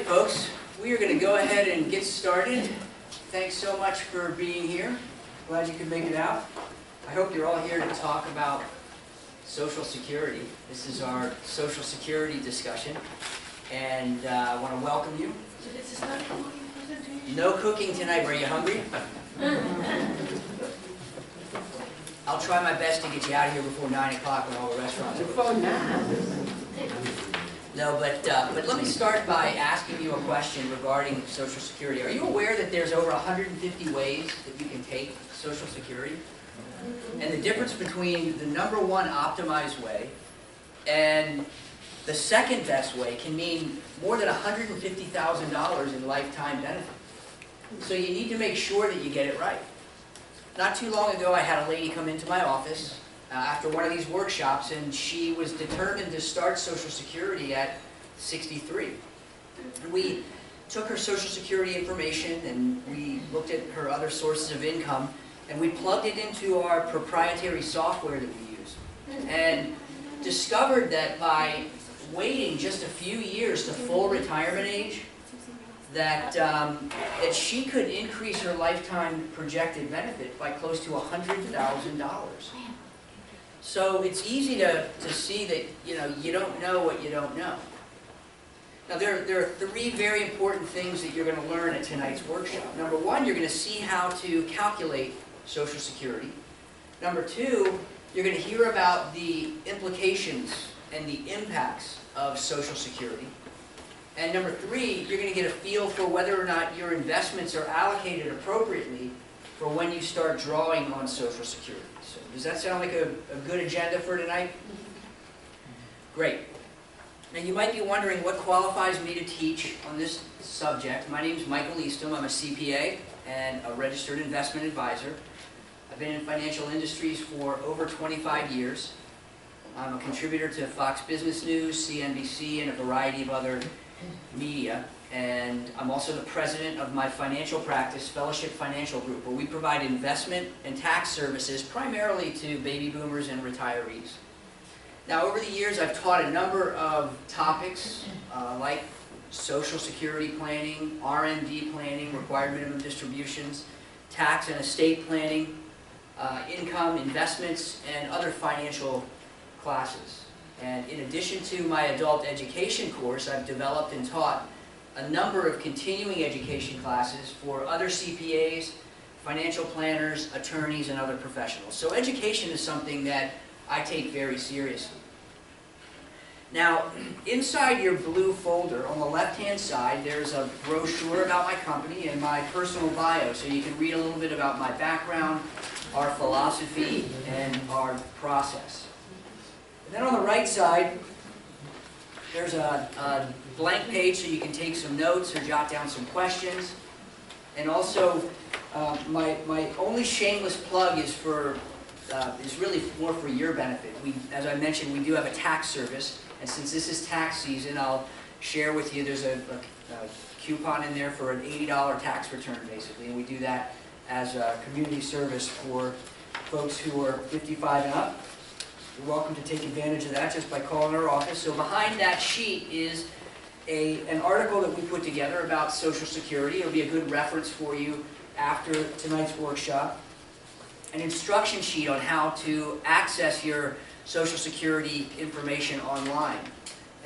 right, folks, we are going to go ahead and get started. Thanks so much for being here. Glad you could make it out. I hope you're all here to talk about Social Security. This is our Social Security discussion, and I want to welcome you. So this is not a cooking presentation? No cooking tonight. Were you hungry? I'll try my best to get you out of here before 9 o'clock when all the restaurants are Before 9. No, but let me start by asking you a question regarding Social Security. Are you aware that there's over 150 ways that you can take Social Security? And the difference between the number one optimized way and the second best way can mean more than $150,000 in lifetime benefit. So you need to make sure that you get it right. Not too long ago, I had a lady come into my office after one of these workshops, and she was determined to start Social Security at 63. And we took her Social Security information, and we looked at her other sources of income, and we plugged it into our proprietary software that we use, and discovered that by waiting just a few years to full retirement age, that she could increase her lifetime projected benefit by close to $100,000. So it's easy to see that you don't know what you don't know. Now there are three very important things that you're going to learn at tonight's workshop. Number one, you're going to see how to calculate Social Security. Number two, you're going to hear about the implications and the impacts of Social Security. And number three, you're going to get a feel for whether or not your investments are allocated appropriately for when you start drawing on Social Security. So does that sound like a good agenda for tonight? Great. Now you might be wondering what qualifies me to teach on this subject. My name is Michael Eastham. I'm a CPA and a registered investment advisor. I've been in financial industries for over 25 years. I'm a contributor to Fox Business News, CNBC, and a variety of other media, and I'm also the president of my financial practice, Fellowship Financial Group, where we provide investment and tax services primarily to baby boomers and retirees. Now, over the years, I've taught a number of topics like Social Security planning, RMD planning, required minimum distributions, tax and estate planning, income, investments, and other financial classes. And in addition to my adult education course, I've developed and taught a number of continuing education classes for other CPAs, financial planners, attorneys, and other professionals. So education is something that I take very seriously. Now, inside your blue folder, on the left-hand side, there's a brochure about my company and my personal bio, so you can read a little bit about my background, our philosophy, and our process. And then on the right side, there's a blank page so you can take some notes or jot down some questions. And also, my only shameless plug is really more for your benefit. As I mentioned, we do have a tax service, and since this is tax season, I'll share with you, there's a coupon in there for an $80 tax return, basically, and we do that as a community service for folks who are 55 and up. You're welcome to take advantage of that just by calling our office. So behind that sheet is an article that we put together about Social Security. It'll be a good reference for you after tonight's workshop. An instruction sheet on how to access your Social Security information online.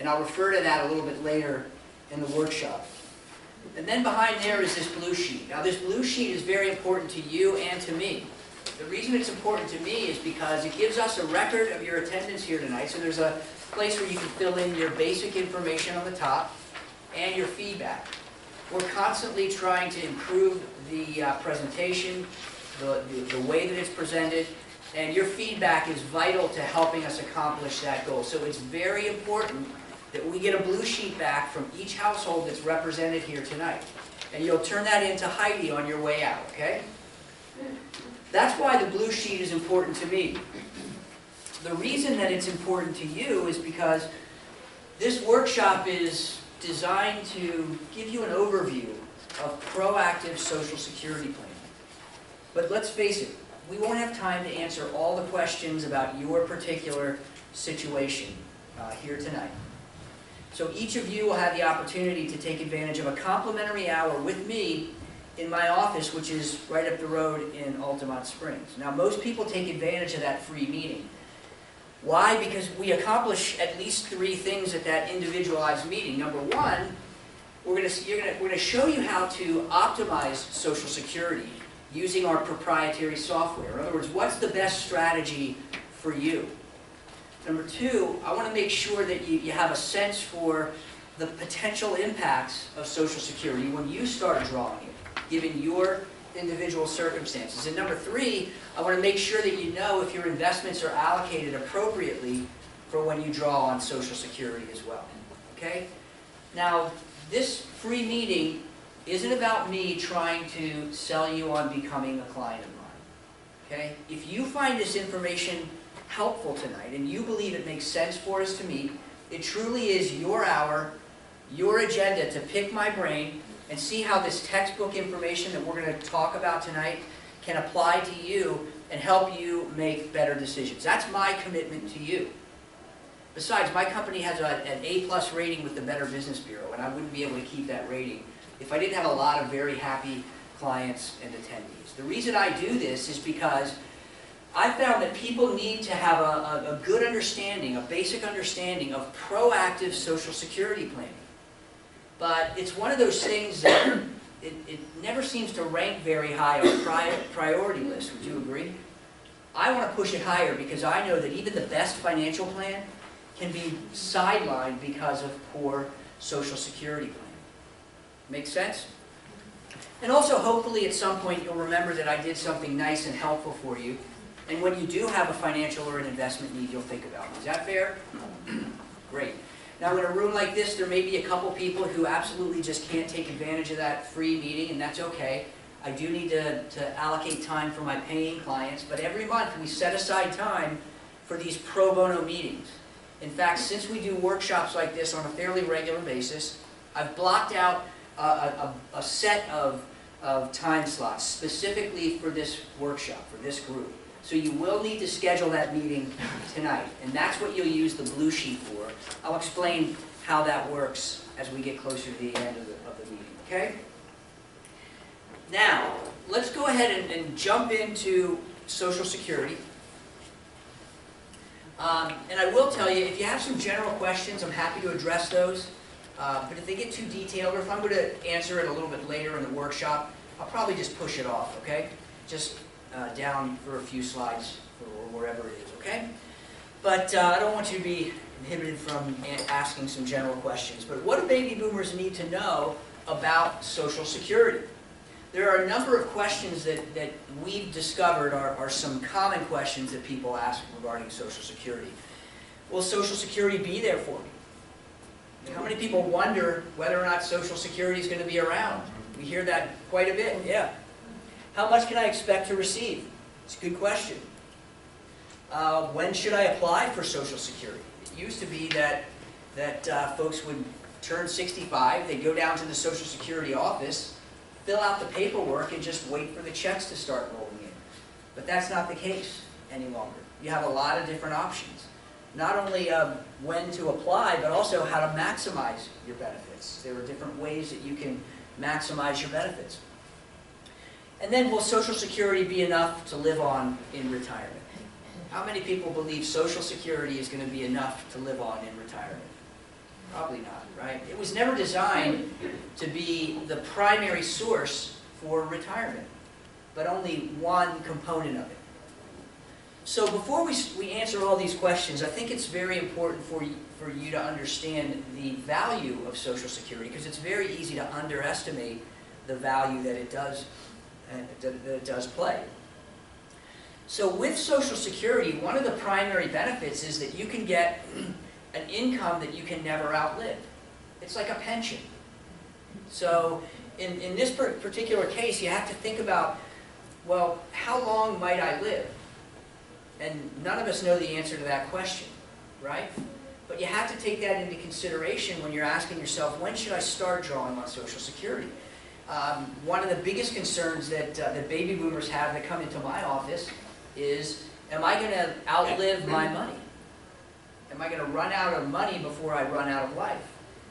And I'll refer to that a little bit later in the workshop. And then behind there is this blue sheet. Now this blue sheet is very important to you and to me. The reason it's important to me is because it gives us a record of your attendance here tonight. So there's a place where you can fill in your basic information on the top and your feedback. We're constantly trying to improve the presentation, the way that it's presented, and your feedback is vital to helping us accomplish that goal. So it's very important that we get a blue sheet back from each household that's represented here tonight. And you'll turn that in to Heidi on your way out, okay? That's why the blue sheet is important to me. The reason that it's important to you is because this workshop is designed to give you an overview of proactive Social Security planning. But let's face it, we won't have time to answer all the questions about your particular situation here tonight. So each of you will have the opportunity to take advantage of a complimentary hour with me in my office, which is right up the road in Altamont Springs. Now, most people take advantage of that free meeting. Why? Because we accomplish at least 3 things at that individualized meeting. Number one, we're going to show you how to optimize Social Security using our proprietary software. In other words, what's the best strategy for you? Number 2, I want to make sure that you have a sense for the potential impacts of Social Security when you start drawing it, given your individual circumstances. And number 3, I want to make sure that you know if your investments are allocated appropriately for when you draw on Social Security as well. Okay? Now, this free meeting isn't about me trying to sell you on becoming a client of mine. Okay? If you find this information helpful tonight and you believe it makes sense for us to meet, it truly is your hour, your agenda to pick my brain and see how this textbook information that we're going to talk about tonight can apply to you and help you make better decisions. That's my commitment to you. Besides, my company has an A+ rating with the Better Business Bureau, and I wouldn't be able to keep that rating if I didn't have a lot of very happy clients and attendees. The reason I do this is because I found that people need to have a good understanding, a basic understanding of proactive Social Security planning. But it's one of those things that it never seems to rank very high on priority list. Would you agree? I want to push it higher because I know that even the best financial plan can be sidelined because of poor Social Security planning. Make sense? And also, hopefully, at some point, you'll remember that I did something nice and helpful for you. And when you do have a financial or an investment need, you'll think about me. Is that fair? Great. Now, in a room like this, there may be a couple people who absolutely just can't take advantage of that free meeting, and that's okay. I do need to allocate time for my paying clients, but every month we set aside time for these pro bono meetings. In fact, since we do workshops like this on a fairly regular basis, I've blocked out a set of time slots specifically for this workshop, for this group. So you will need to schedule that meeting tonight, and that's what you'll use the blue sheet for. I'll explain how that works as we get closer to the end of the meeting, okay? Now, let's go ahead and jump into Social Security. And I will tell you, if you have some general questions, I'm happy to address those. But if they get too detailed, or if I'm going to answer it a little bit later in the workshop, I'll probably just push it off, okay? Just down for a few slides or wherever it is, okay? But I don't want you to be inhibited from asking some general questions. But what do baby boomers need to know about Social Security? There are a number of questions that we've discovered are some common questions that people ask regarding Social Security. Will Social Security be there for me? How many people wonder whether or not Social Security is going to be around? We hear that quite a bit, yeah. How much can I expect to receive? It's a good question. When should I apply for Social Security? It used to be that folks would turn 65, they'd go down to the Social Security office, fill out the paperwork, and just wait for the checks to start rolling in. But that's not the case any longer. You have a lot of different options. Not only when to apply, but also how to maximize your benefits. There are different ways that you can maximize your benefits. And then, will Social Security be enough to live on in retirement? How many people believe Social Security is going to be enough to live on in retirement? Probably not, right? It was never designed to be the primary source for retirement, but only one component of it. So before we answer all these questions, I think it's very important for you to understand the value of Social Security, because it's very easy to underestimate the value that it does play. So with Social Security, one of the primary benefits is that you can get an income that you can never outlive. It's like a pension. So in this particular case, you have to think about, well, how long might I live? And none of us know the answer to that question, right? But you have to take that into consideration when you're asking yourself, when should I start drawing on Social Security? One of the biggest concerns that baby boomers have that come into my office is, am I going to outlive my money? Am I going to run out of money before I run out of life?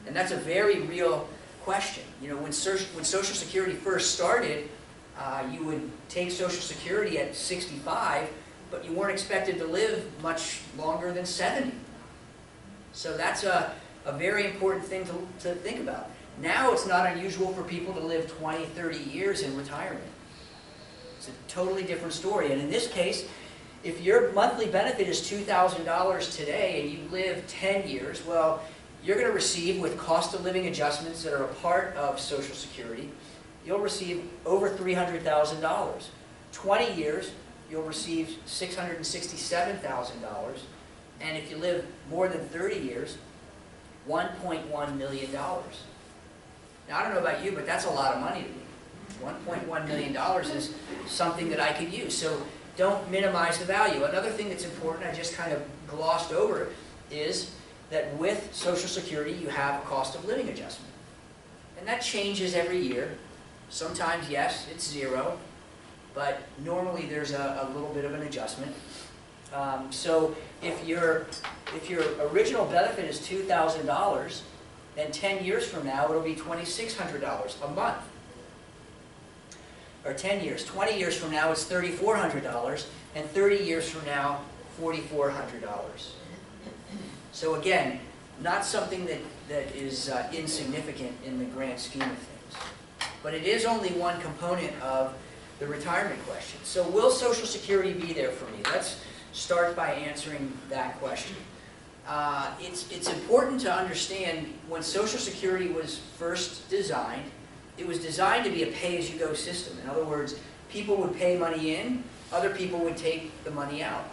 And that's a very real question. You know, when Social Security first started, you would take Social Security at 65, but you weren't expected to live much longer than 70. So that's a very important thing to think about. Now it's not unusual for people to live 20, 30 years in retirement. It's a totally different story. And in this case, if your monthly benefit is $2,000 today and you live 10 years, well, you're going to receive, with cost of living adjustments that are a part of Social Security, you'll receive over $300,000. 20 years, you'll receive $667,000. And if you live more than 30 years, $1.1 million. Now, I don't know about you, but that's a lot of money to me. $1.1 million is something that I could use. So don't minimize the value. Another thing that's important, I just kind of glossed over, is that with Social Security, you have a cost of living adjustment. And that changes every year. Sometimes, yes, it's zero, but normally there's a little bit of an adjustment. So if your original benefit is $2,000, then 10 years from now, it'll be $2,600 a month. Or 10 years. 20 years from now, it's $3,400, and 30 years from now, $4,400. So again, not something that is insignificant in the grand scheme of things. But it is only one component of the retirement question. So will Social Security be there for me? Let's start by answering that question. It's important to understand when Social Security was first designed, it was designed to be a pay-as-you-go system. In other words, people would pay money in, other people would take the money out.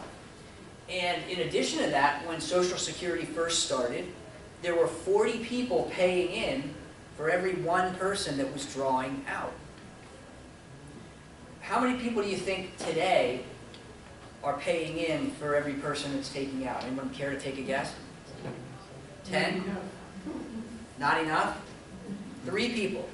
And in addition to that, when Social Security first started, there were 40 people paying in for every one person that was drawing out. How many people do you think today are paying in for every person that's taking out? Anyone care to take a guess? 10? Not enough? 3 people.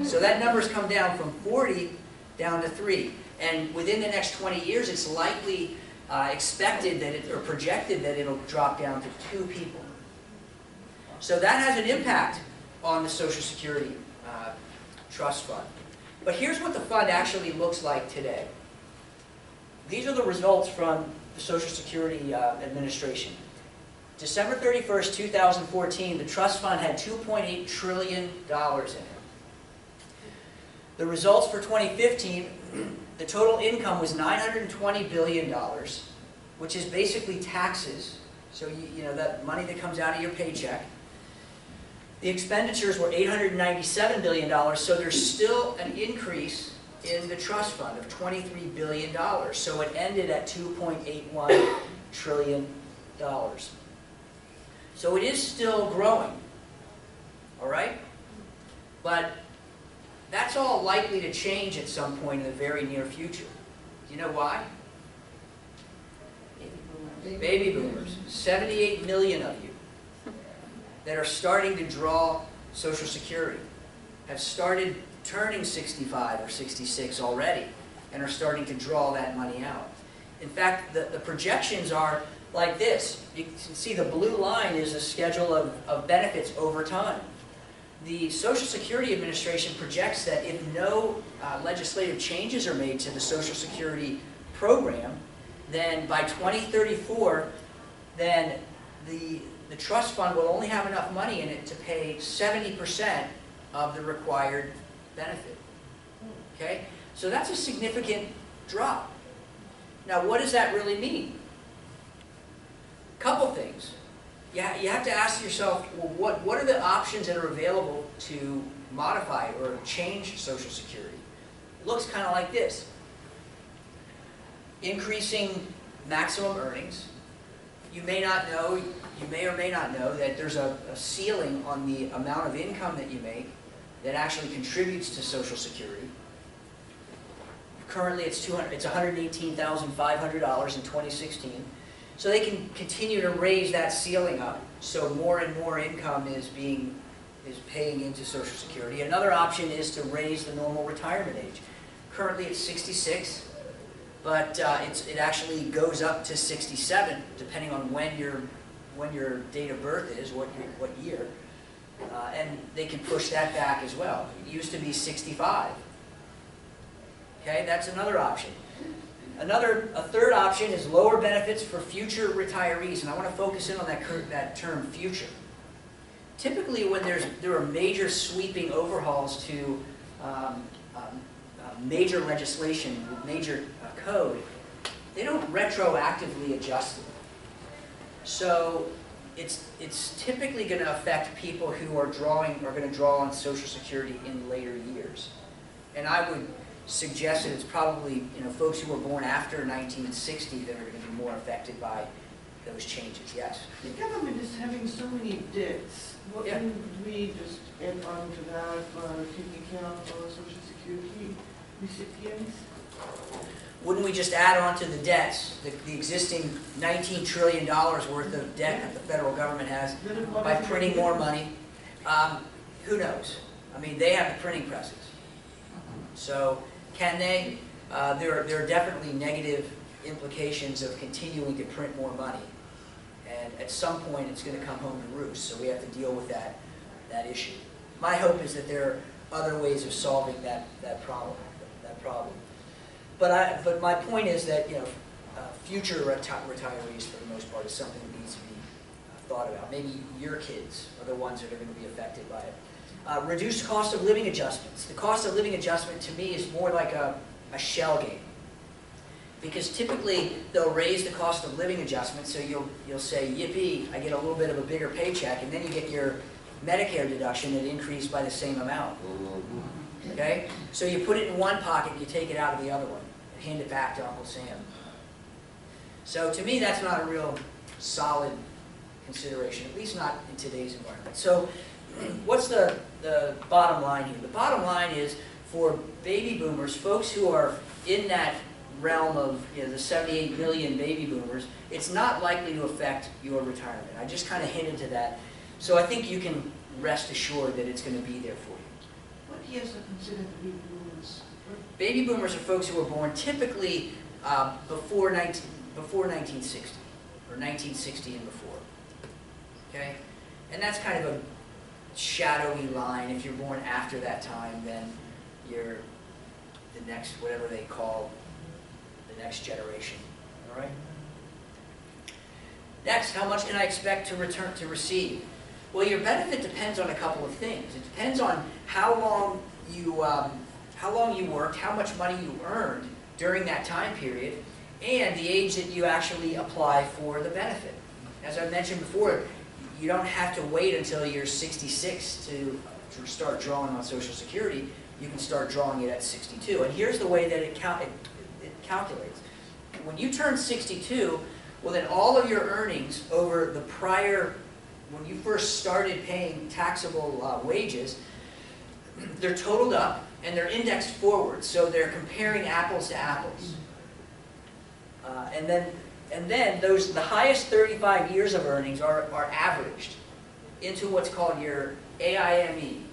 So that number's come down from 40 down to 3. And within the next 20 years, it's likely expected that or projected that it'll drop down to 2 people. So that has an impact on the Social Security Trust Fund. But here's what the fund actually looks like today. These are the results from the Social Security Administration. December 31st, 2014, the trust fund had $2.8 trillion in it. The results for 2015, the total income was $920 billion, which is basically taxes. So you know that money that comes out of your paycheck. The expenditures were $897 billion, so there's still an increase in the trust fund of $23 billion. So it ended at $2.81 trillion. So it is still growing, all right? But that's all likely to change at some point in the very near future. Do you know why? Baby boomers. 78 million of you that are starting to draw Social Security have started turning 65 or 66 already and are starting to draw that money out. In fact, the projections are like this. You can see the blue line is a schedule of benefits over time. The Social Security Administration projects that if no legislative changes are made to the Social Security program, then by 2034, then the trust fund will only have enough money in it to pay 70% of the required benefit. Okay? So that's a significant drop. Now, what does that really mean? Couple things. You have to ask yourself, well, what are the options that are available to modify or change Social Security? It looks kind of like this. Increasing maximum earnings. You may not know, you may or may not know that there's a ceiling on the amount of income that you make that actually contributes to Social Security. Currently it's $118,500 in 2016. So they can continue to raise that ceiling up, so more and more income is paying into Social Security. Another option is to raise the normal retirement age. Currently it's 66, but it actually goes up to 67, depending on when your when your date of birth is, what year, and they can push that back as well. It used to be 65. Okay, that's another option. A third option is lower benefits for future retirees, and I want to focus in on that term future. Typically, when there are major sweeping overhauls to major legislation, major code, they don't retroactively adjust them. So it's typically going to affect people who are going to draw on Social Security in later years. And I would suggest that it's probably folks who were born after 1960 that are going to be more affected by those changes. Yes? The government is having so many debts. What Yeah. can we just add on to that for taking care of our Social Security recipients? Wouldn't we just add on to the debts, the existing $19 trillion worth of debt that the federal government has, by printing more money? Who knows? I mean, they have the printing presses. So can they? There are definitely negative implications of continuing to print more money. And at some point, it's going to come home to roost. So we have to deal with that issue. My hope is that there are other ways of solving that problem. But my point is that future retirees, for the most part, is something that needs to be thought about. Maybe your kids are the ones that are going to be affected by it. Reduced cost of living adjustments. The cost of living adjustment to me is more like a shell game. Because typically they'll raise the cost of living adjustment, so you'll say, yippee, I get a little bit of a bigger paycheck, and then you get your Medicare deduction that increased by the same amount. Okay? So you put it in one pocket and you take it out of the other one and hand it back to Uncle Sam. So to me, that's not a real solid consideration, at least not in today's environment. So what's the bottom line here? The bottom line is for baby boomers, folks who are in that realm of the 78 million baby boomers, it's not likely to affect your retirement. I just kind of hinted to that. So I think you can rest assured that it's going to be there for you. What years are considered baby boomers? Baby boomers are folks who were born typically before 1960, or 1960 and before. Okay? And that's kind of a shadowy line. If you're born after that time, then you're the next, whatever they call the next generation. All right? Next, how much can I expect to receive? Well, your benefit depends on a couple of things. It depends on how long you worked, how much money you earned during that time period, and the age that you actually apply for the benefit. As I mentioned before, you don't have to wait until you're 66 to start drawing on Social Security. You can start drawing it at 62. And here's the way that it calculates. When you turn 62, well then all of your earnings over the prior, when you first started paying taxable wages, they're totaled up and they're indexed forward. So they're comparing apples to apples. And then the highest 35 years of earnings are averaged into what's called your AIME,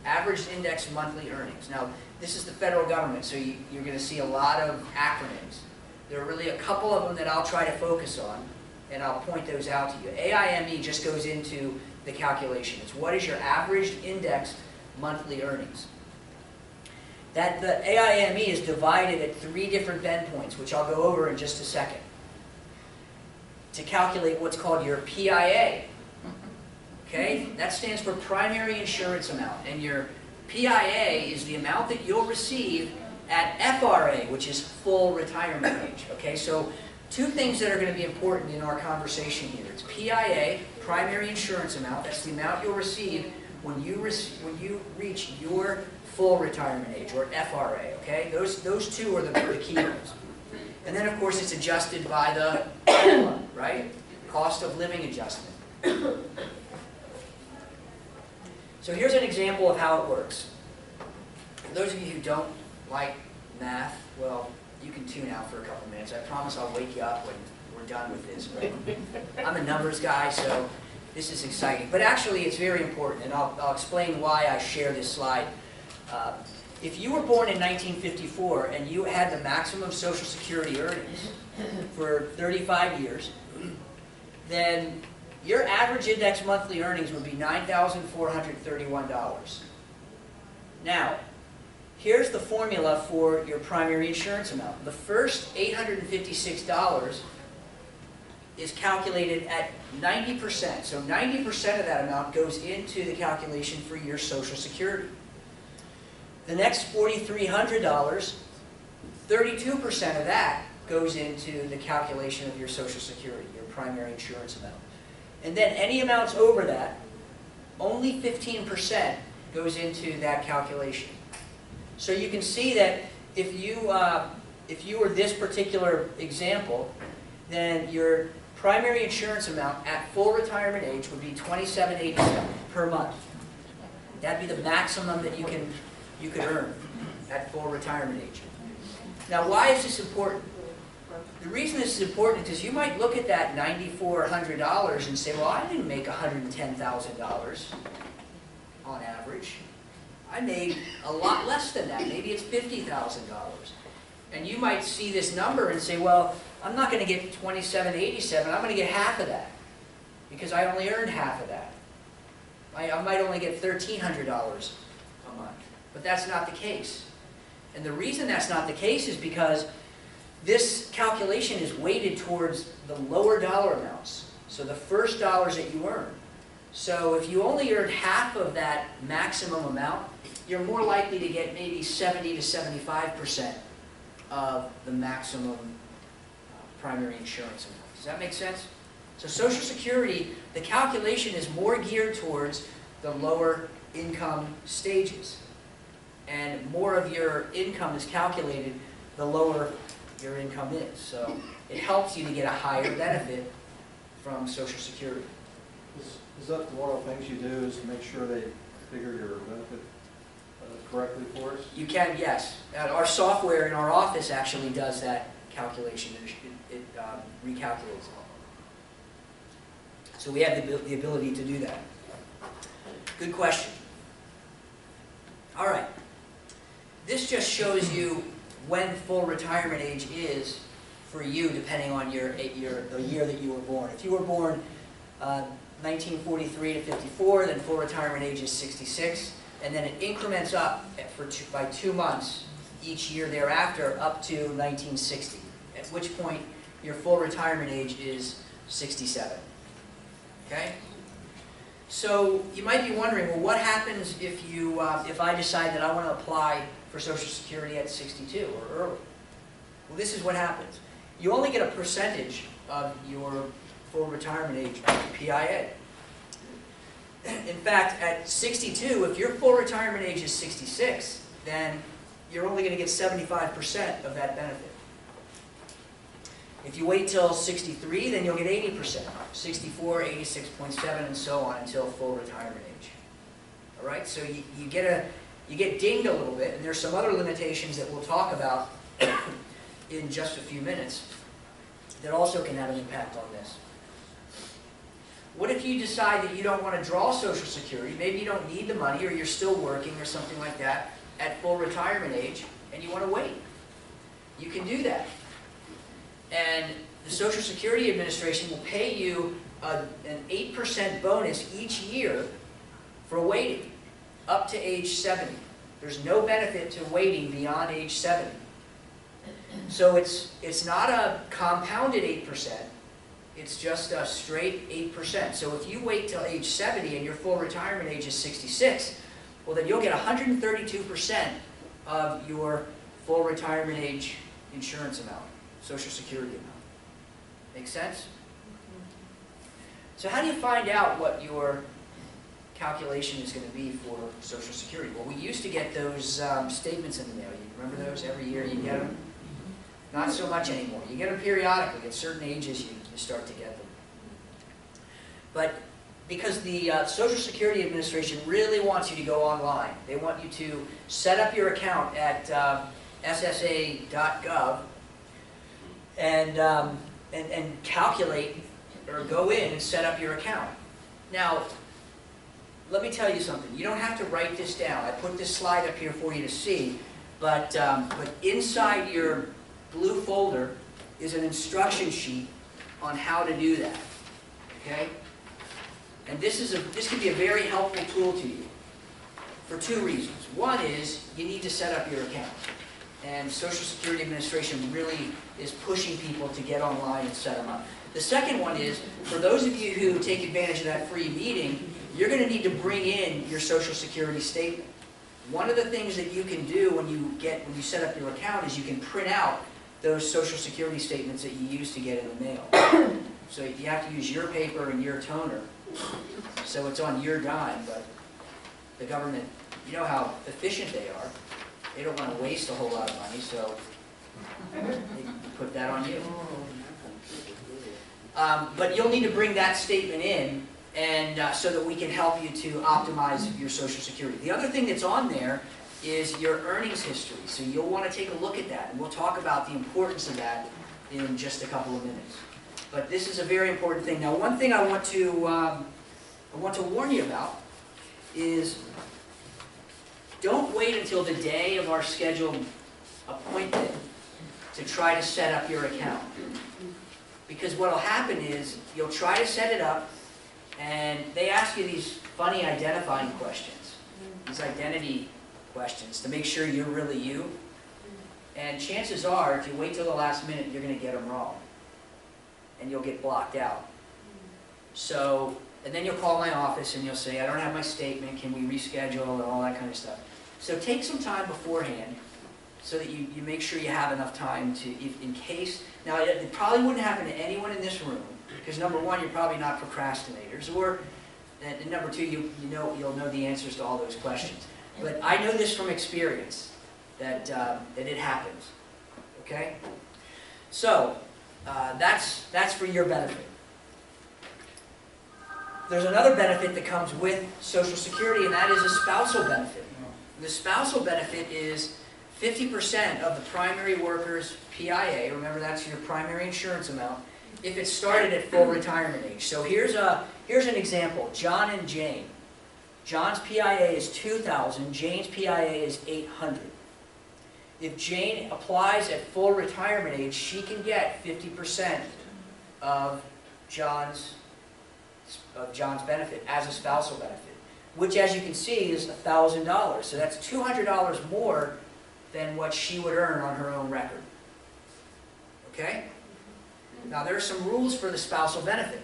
Average Index Monthly Earnings. Now, this is the federal government, so you're going to see a lot of acronyms. There are really a couple of them that I'll try to focus on, and I'll point those out to you. AIME just goes into the calculation. It's what is your averaged indexed monthly earnings. That the AIME is divided at 3 different bend points, which I'll go over in just a second, to calculate what's called your PIA. Okay? That stands for primary insurance amount. And your PIA is the amount that you'll receive at FRA, which is full retirement age. Okay? So 2 things that are going to be important in our conversation here. It's PIA, primary insurance amount. That's the amount you'll receive when you reach your full retirement age, or FRA. Okay? Those 2 are the key ones. And then, of course, it's adjusted by the COLA, right? Cost of living adjustment. So here's an example of how it works. For those of you who don't like math, well, you can tune out for a couple minutes. I promise I'll wake you up when we're done with this. But I'm a numbers guy, so this is exciting. But actually, it's very important, and I'll explain why I share this slide. If you were born in 1954 and you had the maximum Social Security earnings for 35 years, then your average index monthly earnings would be $9,431. Now, here's the formula for your primary insurance amount. The first $856 is calculated at 90%. So 90% of that amount goes into the calculation for your Social Security. The next $4,300, 32% of that goes into the calculation of your Social Security, your primary insurance amount. And then any amounts over that, only 15% goes into that calculation. So you can see that if you were this particular example, then your primary insurance amount at full retirement age would be $27.87 per month. That'd be the maximum that you could earn at full retirement age. Now, why is this important? The reason this is important is you might look at that $9,400 and say, well, I didn't make $110,000 on average. I made a lot less than that. Maybe it's $50,000. And you might see this number and say, well, I'm not going to get $27.87. I'm going to get half of that because I only earned half of that. I might only get $1,300 a month. But that's not the case. And the reason that's not the case is because this calculation is weighted towards the lower dollar amounts. So the first dollars that you earn. So if you only earned half of that maximum amount, you're more likely to get maybe 70 to 75% of the maximum primary insurance amount. Does that make sense? So Social Security, the calculation is more geared towards the lower income stages. And more of your income is calculated the lower your income is. So it helps you to get a higher benefit from Social Security. Is that one of the things you do is to make sure they figure your benefit correctly for us? You can, yes. Our software in our office actually does that calculation. It recalculates it. So we have the ability to do that. Good question. All right. This just shows you when full retirement age is for you, depending on the year that you were born. If you were born 1943 to 54, then full retirement age is 66, and then it increments up by 2 months each year thereafter up to 1960, at which point your full retirement age is 67. Okay? So you might be wondering, well, what happens if I decide that I want to apply for Social Security at 62 or early? Well, this is what happens. You only get a percentage of your full retirement age PIA. In fact, at 62, if your full retirement age is 66, then you're only going to get 75% of that benefit. If you wait till 63, then you'll get 80%, 64, 86.7, and so on until full retirement age. All right, so you get dinged a little bit, and there's some other limitations that we'll talk about in just a few minutes that also can have an impact on this. What if you decide that you don't want to draw Social Security, maybe you don't need the money, or you're still working or something like that at full retirement age, and you want to wait? You can do that. And the Social Security Administration will pay you an 8% bonus each year for waiting up to age 70. There's no benefit to waiting beyond age 70. So it's not a compounded 8%. It's just a straight 8%. So if you wait till age 70 and your full retirement age is 66, well, then you'll get 132% of your full retirement age insurance amount, Social Security amount. Make sense? So how do you find out what your calculation is going to be for Social Security? Well, we used to get those statements in the mail. You remember those? Every year you get them? Not so much anymore. You get them periodically. At certain ages you start to get them. But because the Social Security Administration really wants you to go online. They want you to set up your account at ssa.gov and calculate or go in and set up your account. Now, let me tell you something. You don't have to write this down. I put this slide up here for you to see, but inside your blue folder is an instruction sheet on how to do that. Okay? And this could be a very helpful tool to you for two reasons. One is you need to set up your account. And Social Security Administration really is pushing people to get online and set them up. The second one is, for those of you who take advantage of that free meeting, you're going to need to bring in your Social Security statement. One of the things that you can do when you set up your account is you can print out those Social Security statements that you used to get in the mail. So you have to use your paper and your toner. So it's on your dime, but the government, you know how efficient they are. They don't want to waste a whole lot of money, so they put that on you. But you'll need to bring that statement in, and so that we can help you to optimize your Social Security. The other thing that's on there is your earnings history. So you'll want to take a look at that, and we'll talk about the importance of that in just a couple of minutes. But this is a very important thing. Now, one thing I want to warn you about is don't wait until the day of our scheduled appointment to try to set up your account. Because what will happen is you'll try to set it up, and they ask you these funny identifying questions, these identity questions, to make sure you're really you. And chances are, if you wait till the last minute, you're going to get them wrong. And you'll get blocked out. So, and then you'll call my office and you'll say, I don't have my statement, can we reschedule, and all that kind of stuff. So take some time beforehand so that you make sure you have enough time to, in case, now it probably wouldn't happen to anyone in this room, because number one, you're probably not procrastinators, and number two, you'll know the answers to all those questions. But I know this from experience, that it happens, okay? So, that's for your benefit. There's another benefit that comes with Social Security, and that is a spousal benefit. The spousal benefit is 50% of the primary worker's PIA, remember that's your primary insurance amount, if it started at full retirement age. So here's an example, John and Jane. John's PIA is $2,000, Jane's PIA is $800. If Jane applies at full retirement age, she can get 50% of John's benefit as a spousal benefit, which, as you can see, is $1,000. So that's $200 more than what she would earn on her own record. Okay? Now, there are some rules for the spousal benefit.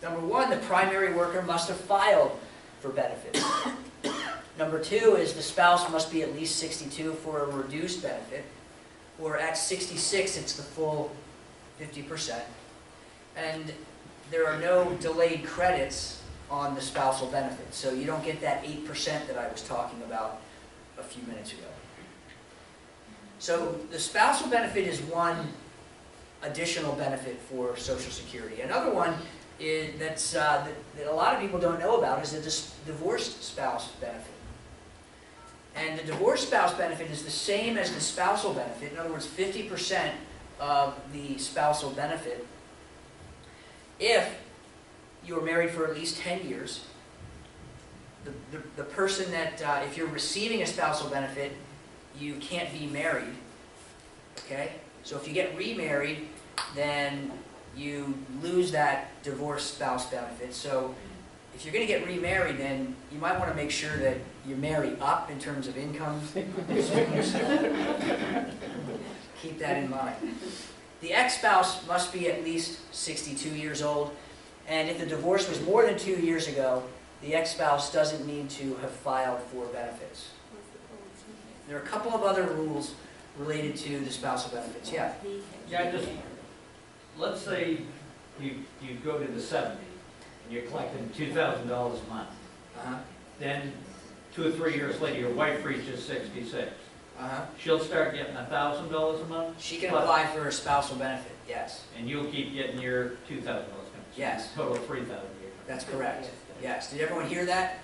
Number one, the primary worker must have filed for benefits. Number two is the spouse must be at least 62 for a reduced benefit, or at 66, it's the full 50%. And there are no delayed credits on the spousal benefit, so you don't get that 8% that I was talking about a few minutes ago. So the spousal benefit is one additional benefit for Social Security. Another one is that a lot of people don't know about is the divorced spouse benefit. And the divorced spouse benefit is the same as the spousal benefit. In other words, 50% of the spousal benefit if you were married for at least 10 years. The person that, if you're receiving a spousal benefit, you can't be married. Okay? So if you get remarried, then you lose that divorced spouse benefit. So if you're going to get remarried, then you might want to make sure that you marry up in terms of income. Keep that in mind. The ex-spouse must be at least 62 years old, and if the divorce was more than 2 years ago, the ex-spouse doesn't need to have filed for benefits. There are a couple of other rules related to the spousal benefits. Yeah? Yeah, let's say you go to the 70 and you're collecting $2,000 a month. Then 2 or 3 years later, your wife reaches 66. She'll start getting $1,000 a month? She can apply for a spousal benefit, yes. And you'll keep getting your $2,000. Yes. Total of $3,000. That's correct. Yes. Did everyone hear that?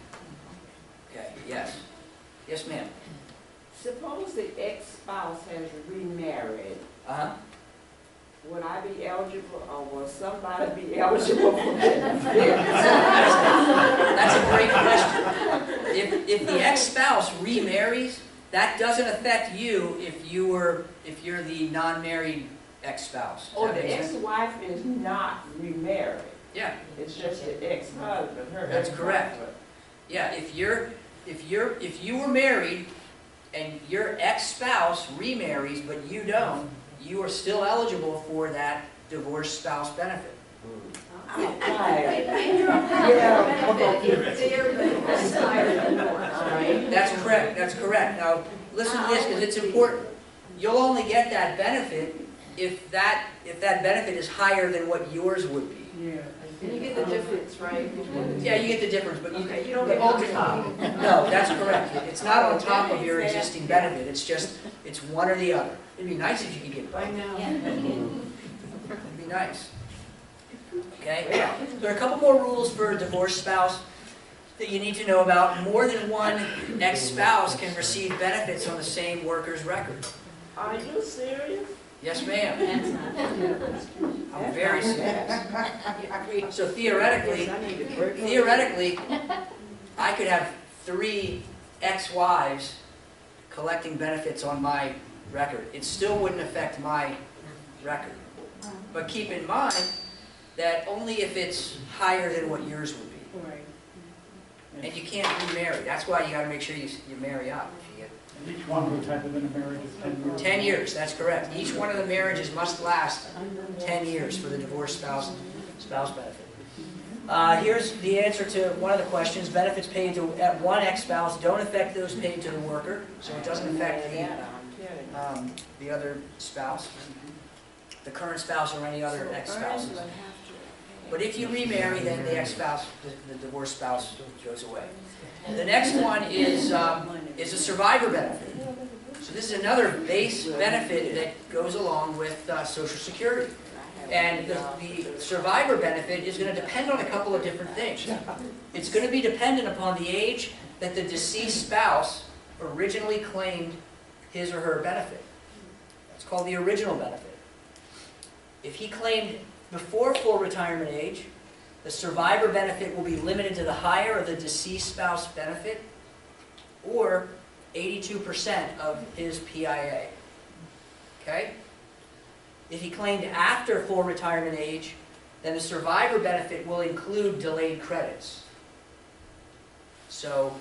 Okay, yes. Yes, ma'am. Suppose the ex-spouse has remarried. Would I be eligible, or will somebody be eligible for benefits? That's a great question. If the ex-spouse remarries, that doesn't affect you if you're the non-married ex-spouse. Or the ex-wife is not remarried. Yeah. It's just the ex-husband, her That's correct. ex-husband. Yeah, if you were married and your ex-spouse remarries, but you don't, you are still eligible for that divorced spouse benefit. That's correct, that's correct. Now, listen to this, because it's important. You'll only get that benefit if that benefit is higher than what yours would be. Yeah. And you get the difference, right? Yeah, you get the difference, but Okay, you don't get on top. no, that's correct. It's not on top of your existing benefit, it's just, it's one or the other. It'd be nice if you could get both. I know. It'd be nice. Okay? There are a couple more rules for a divorced spouse that you need to know about. More than one ex-spouse can receive benefits on the same worker's record. Are you serious? Yes, ma'am. I'm very serious. So theoretically, I could have 3 ex-wives collecting benefits on my record. It still wouldn't affect my record. But keep in mind that only if it's higher than what yours would be. Right. And you can't remarry. That's why you got to make sure you marry up. If you get Each one would have been a marriage of 10 years. 10 years, that's correct. Each one of the marriages must last 10 years for the divorced spouse benefit. Here's the answer to one of the questions. Benefits paid to one ex-spouse don't affect those paid to the worker, so it doesn't affect the other spouse, the current spouse or any other ex-spouses. But if you remarry, then the ex-spouse, the divorced spouse, goes away. The next one is a survivor benefit. So this is another base benefit that goes along with Social Security. And the survivor benefit is going to depend on a couple of different things. It's going to be dependent upon the age that the deceased spouse originally claimed his or her benefit. That's called the original benefit. If he claimed before full retirement age, the survivor benefit will be limited to the higher of the deceased spouse benefit, or 82% of his PIA. Okay? If he claimed after full retirement age, then the survivor benefit will include delayed credits. So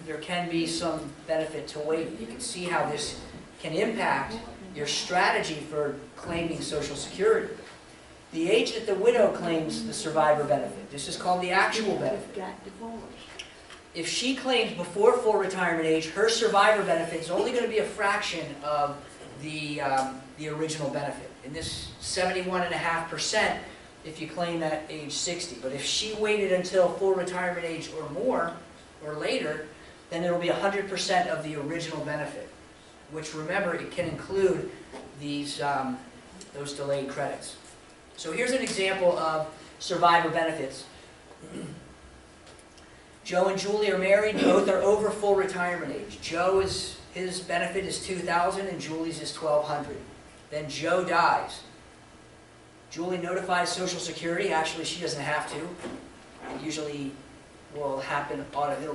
there can be some benefit to waiting. You can see how this can impact your strategy for claiming Social Security. The age that the widow claims the survivor benefit, this is called the actual benefit. If she claims before full retirement age, her survivor benefit is only going to be a fraction of the original benefit. In this 71.5% if you claim at age 60. But if she waited until full retirement age or more, or later, then it will be 100% of the original benefit. Which, remember, it can include these those delayed credits. So here's an example of survivor benefits. Joe and Julie are married, both are over full retirement age. His benefit is $2,000 and Julie's is $1,200. Then Joe dies. Julie notifies Social Security. Actually, she doesn't have to. It usually will happen,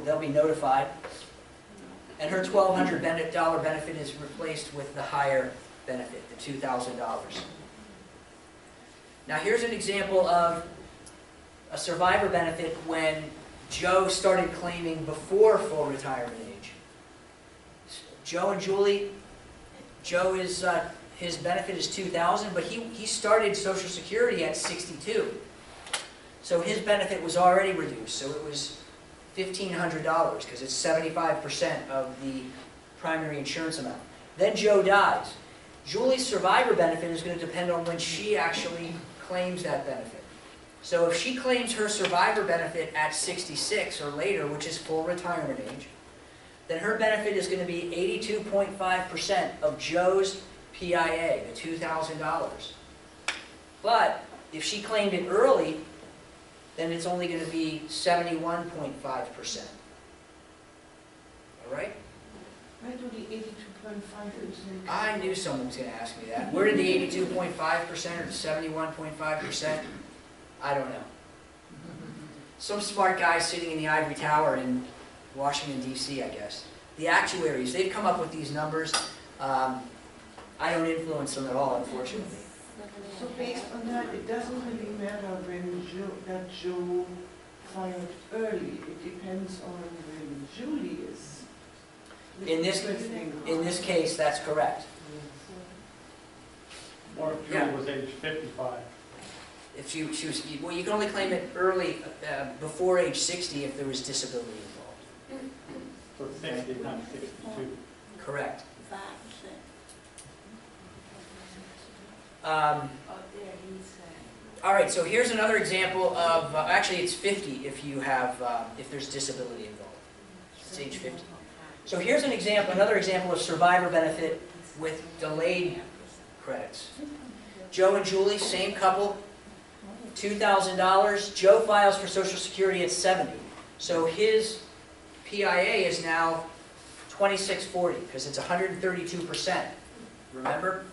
they'll be notified. And her $1,200 benefit is replaced with the higher benefit, the $2,000. Now here's an example of a survivor benefit when Joe started claiming before full retirement age. Joe and Julie, his benefit is $2,000, but he started Social Security at 62. So his benefit was already reduced, so it was $1,500 because it's 75% of the primary insurance amount. Then Joe dies. Julie's survivor benefit is going to depend on when she actually claims that benefit. So if she claims her survivor benefit at 66 or later, which is full retirement age, then her benefit is going to be 82.5% of Joe's PIA, the $2,000. But if she claimed it early, then it's only going to be 71.5%. All right? I do the 82.5%. I knew someone was going to ask me that. Where did the 82.5% or the 71.5%? I don't know. Some smart guy sitting in the ivory tower in Washington, D.C., I guess. The actuaries, they've come up with these numbers. I don't influence them at all, unfortunately. So based on that, it doesn't really matter when that Joe filed early. It depends on when Julie is. In this case, that's correct. Or if Yeah. Julie was age 55. If she was, well, you can only claim it early, before age 60 if there was disability involved. So 60, not 62. Correct. All right, so here's another example of, actually it's 50 if you have, if there's disability involved. It's age 50. So here's an example, another example of survivor benefit with delayed credits. Joe and Julie, same couple, $2,000. Joe files for Social Security at 70. So his PIA is now 2640 because it's 132%. Remember?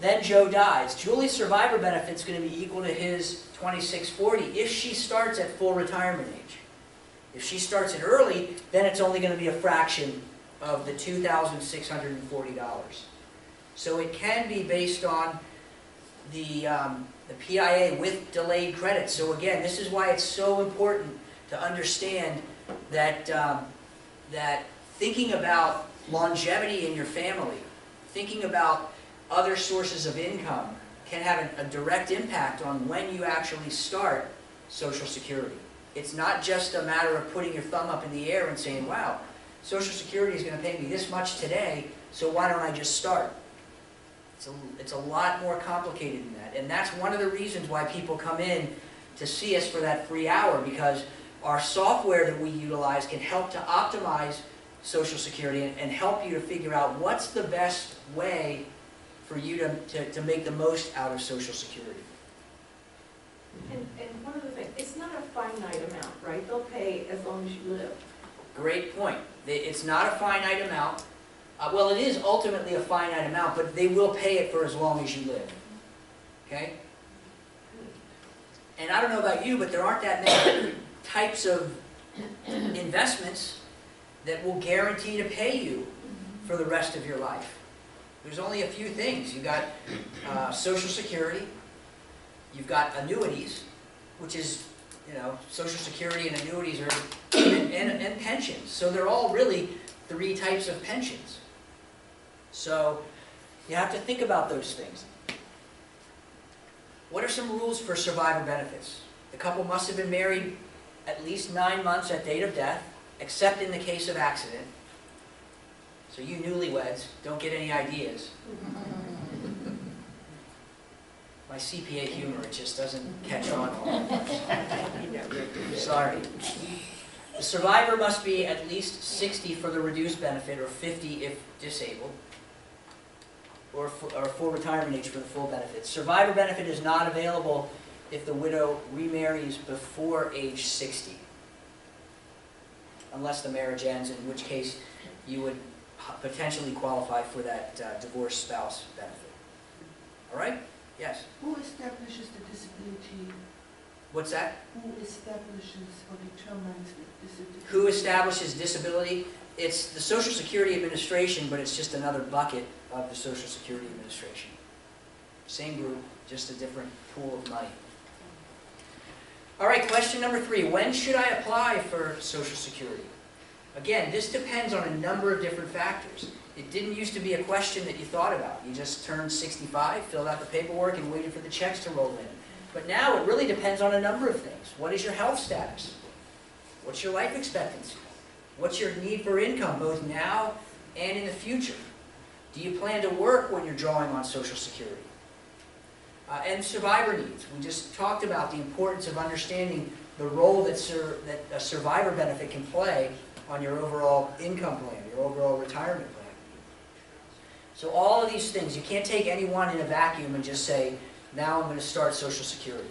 Then Joe dies. Julie's survivor benefit is going to be equal to his 2640 if she starts at full retirement age. If she starts it early, then it's only going to be a fraction of the $2,640. So it can be based on the PIA with delayed credits. So again, this is why it's so important to understand that, that thinking about longevity in your family, thinking about other sources of income can have a direct impact on when you actually start Social Security. It's not just a matter of putting your thumb up in the air and saying, wow, Social Security is going to pay me this much today, so why don't I just start? It's a lot more complicated than that. And that's one of the reasons why people come in to see us for that free hour, because our software that we utilize can help to optimize Social Security and help you to figure out what's the best way for you to make the most out of Social Security. And one other thing, it's not a finite amount, right? They'll pay as long as you live. Great point. It's not a finite amount. Well, it is ultimately a finite amount, but they will pay it for as long as you live. Okay? And I don't know about you, but there aren't that many types of investments that will guarantee to pay you for the rest of your life. There's only a few things. You've got Social Security, you've got annuities, which is, you know, Social Security and annuities are, and pensions. So they're all really 3 types of pensions. So you have to think about those things. What are some rules for survivor benefits? The couple must have been married at least 9 months at date of death, except in the case of accident. So you newlyweds, don't get any ideas. My CPA humor, it just doesn't catch on all at once. Sorry. The survivor must be at least 60 for the reduced benefit, or 50 if disabled, or full retirement age for the full benefit. Survivor benefit is not available if the widow remarries before age 60, unless the marriage ends, in which case you would potentially qualify for that divorced spouse benefit. All right? Yes? Who establishes the disability? What's that? Who establishes or determines the disability? Who establishes disability? It's the Social Security Administration, but it's just another bucket of the Social Security Administration. Same group, just a different pool of money. All right, question number 3. When should I apply for Social Security? Again, this depends on a number of different factors. It didn't used to be a question that you thought about. You just turned 65, filled out the paperwork, and waited for the checks to roll in. But now it really depends on a number of things. What is your health status? What's your life expectancy? What's your need for income, both now and in the future? Do you plan to work when you're drawing on Social Security? And survivor needs. We just talked about the importance of understanding the role that a survivor benefit can play on your overall income plan, your overall retirement plan. So all of these things, you can't take any one in a vacuum and just say, now I'm going to start Social Security.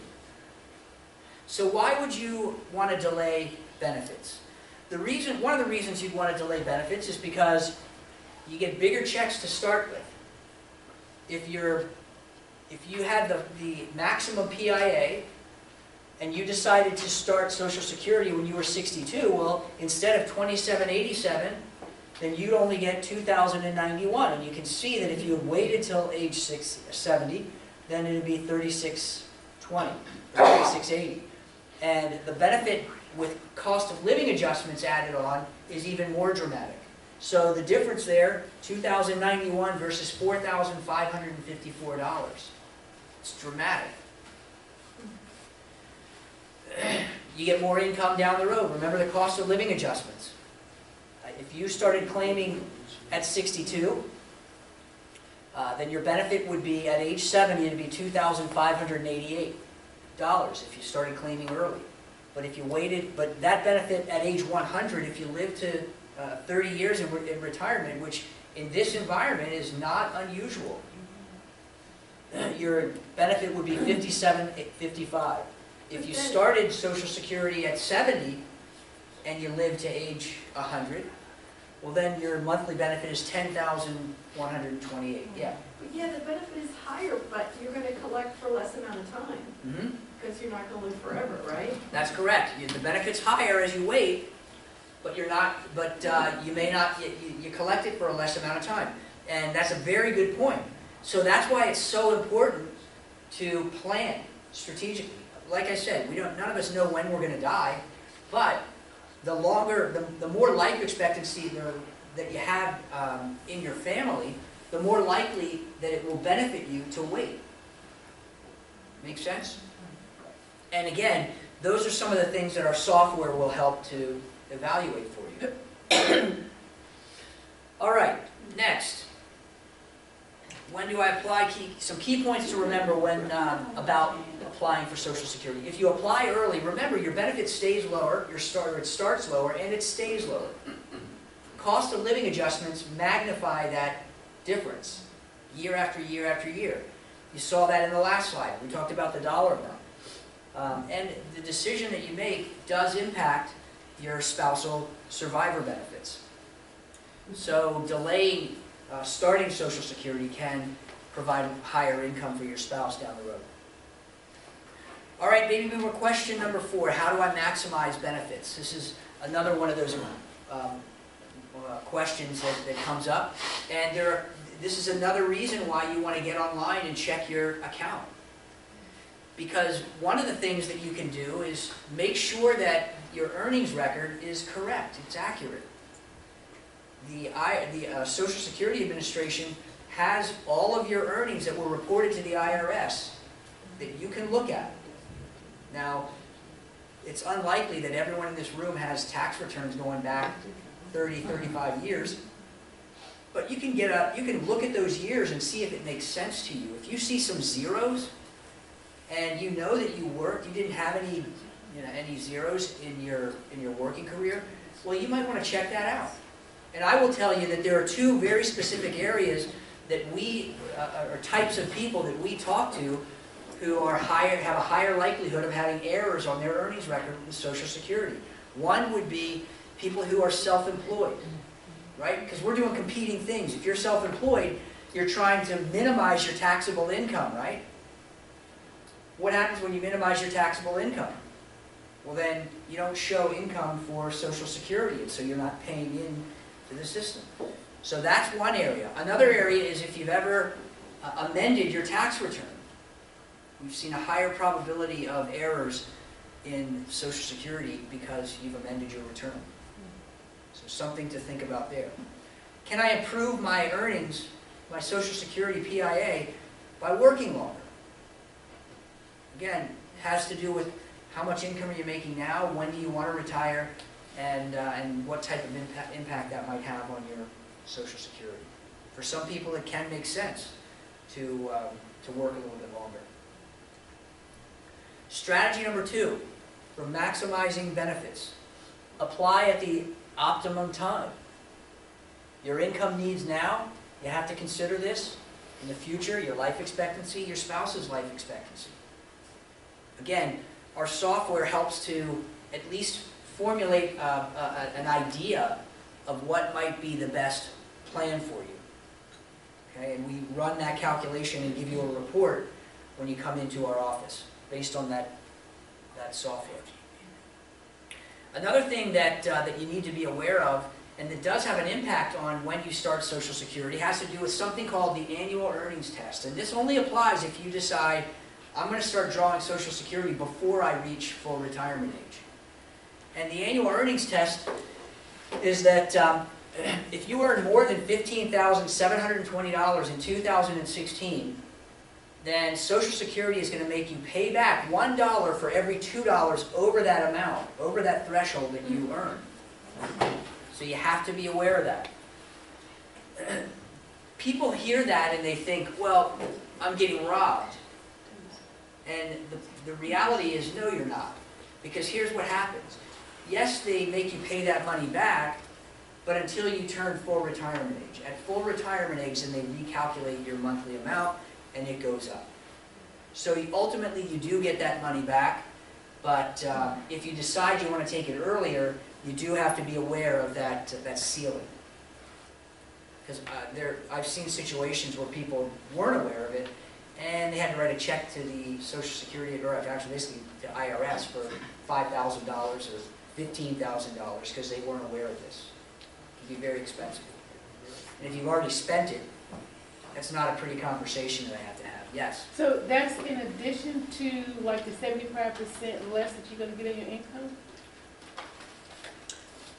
So why would you want to delay benefits? One of the reasons you'd want to delay benefits is because you get bigger checks to start with. If you had the maximum PIA and you decided to start Social Security when you were 62, well, instead of $2,787, then you'd only get $2,091. And you can see that if you had waited till age 70, then it would be $3,620, or $3,680. And the benefit with cost of living adjustments added on is even more dramatic. So the difference there, $2,091 versus $4,554. It's dramatic. You get more income down the road. Remember the cost of living adjustments. If you started claiming at 62, then your benefit would be at age 70, it'd be $2,588 if you started claiming early. But if you waited, but that benefit at age 100, if you live to 30 years in retirement, which in this environment is not unusual, your benefit would be $57.55. If you started Social Security at 70 and you live to age 100, well then your monthly benefit is $10,128. Yeah. But yeah, the benefit is higher, but you're gonna collect for less amount of time, Mm-hmm. because you're not gonna live forever, right? That's correct. The benefit's higher as you wait, but you're not. But you may not. You collect it for a less amount of time, and that's a very good point. So that's why it's so important to plan strategically. Like I said, none of us know when we're going to die, but the more life expectancy that you have in your family, the more likely that it will benefit you to wait. Make sense? And again, those are some of the things that our software will help to evaluate for you. All right, next. When do I apply? Some key points to remember when about applying for Social Security. If you apply early, remember your benefit stays lower, it starts lower, and it stays lower. Cost of living adjustments magnify that difference year after year after year. You saw that in the last slide. We talked about the dollar amount. And the decision that you make does impact your spousal survivor benefits. So delaying starting Social Security can provide higher income for your spouse down the road. All right, baby boomer question number 4. How do I maximize benefits? This is another one of those questions that comes up. And this is another reason why you want to get online and check your account. Because one of the things that you can do is make sure that your earnings record is correct, it's accurate. The Social Security Administration has all of your earnings that were reported to the IRS that you can look at. Now, it's unlikely that everyone in this room has tax returns going back 30, 35 years, but you can look at those years and see if it makes sense to you. If you see some zeros, and you know that you didn't have any zeros in your working career, well, you might want to check that out. And I will tell you that there are 2 very specific areas that or types of people that we talk to who have a higher likelihood of having errors on their earnings record with Social Security. One would be people who are self-employed, right? Because we're doing competing things. If you're self-employed, you're trying to minimize your taxable income, right? What happens when you minimize your taxable income? Well, then you don't show income for Social Security, and so you're not paying in to the system. So that's one area. Another area is if you've ever amended your tax return. We've seen a higher probability of errors in Social Security because you've amended your return. So something to think about there. Can I improve my earnings, my Social Security PIA, by working longer? Again, has to do with how much income are you making now, when do you want to retire, and what type of impact that might have on your Social Security. For some people, it can make sense to work a little bit longer. Strategy number 2 for maximizing benefits. Apply at the optimum time. Your income needs now, you have to consider this. In the future, your life expectancy, your spouse's life expectancy. Again, our software helps to at least formulate an idea of what might be the best plan for you. Okay, and we run that calculation and give you a report when you come into our office based on that software. Another thing that you need to be aware of, and that does have an impact on when you start Social Security, has to do with something called the annual earnings test. And this only applies if you decide I'm going to start drawing Social Security before I reach full retirement age. And the annual earnings test is that if you earn more than $15,720 in 2016, then Social Security is going to make you pay back $1 for every $2 over that amount, over that threshold that you earn. So you have to be aware of that. People hear that and they think, well, I'm getting robbed. And the reality is, no, you're not. Because here's what happens. Yes, they make you pay that money back, but until you turn full retirement age. At full retirement age, then they recalculate your monthly amount, and it goes up. So ultimately, you do get that money back, but if you decide you want to take it earlier, you do have to be aware of that ceiling. Because I've seen situations where people weren't aware of it, and they had to write a check to the Social Security, or actually basically the IRS for $5,000 or $15,000 because they weren't aware of this. It can be very expensive. And if you've already spent it, that's not a pretty conversation that I have to have. Yes? So that's in addition to like the 75% less that you're going to get in your income?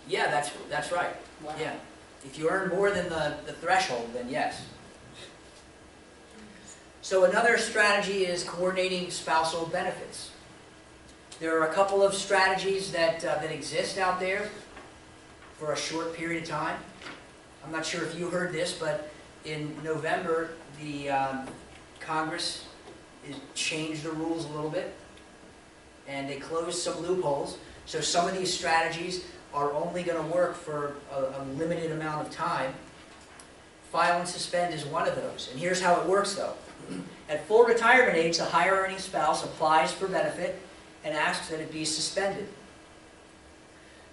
Yeah, that's right. Wow. Yeah. If you earn more than the threshold, then yes. So another strategy is coordinating spousal benefits. There are a couple of strategies that exist out there for a short period of time. I'm not sure if you heard this, but in November, the Congress changed the rules a little bit, and they closed some loopholes. So some of these strategies are only going to work for a limited amount of time. File and suspend is one of those. And here's how it works, though. At full retirement age, the higher earning spouse applies for benefit and asks that it be suspended.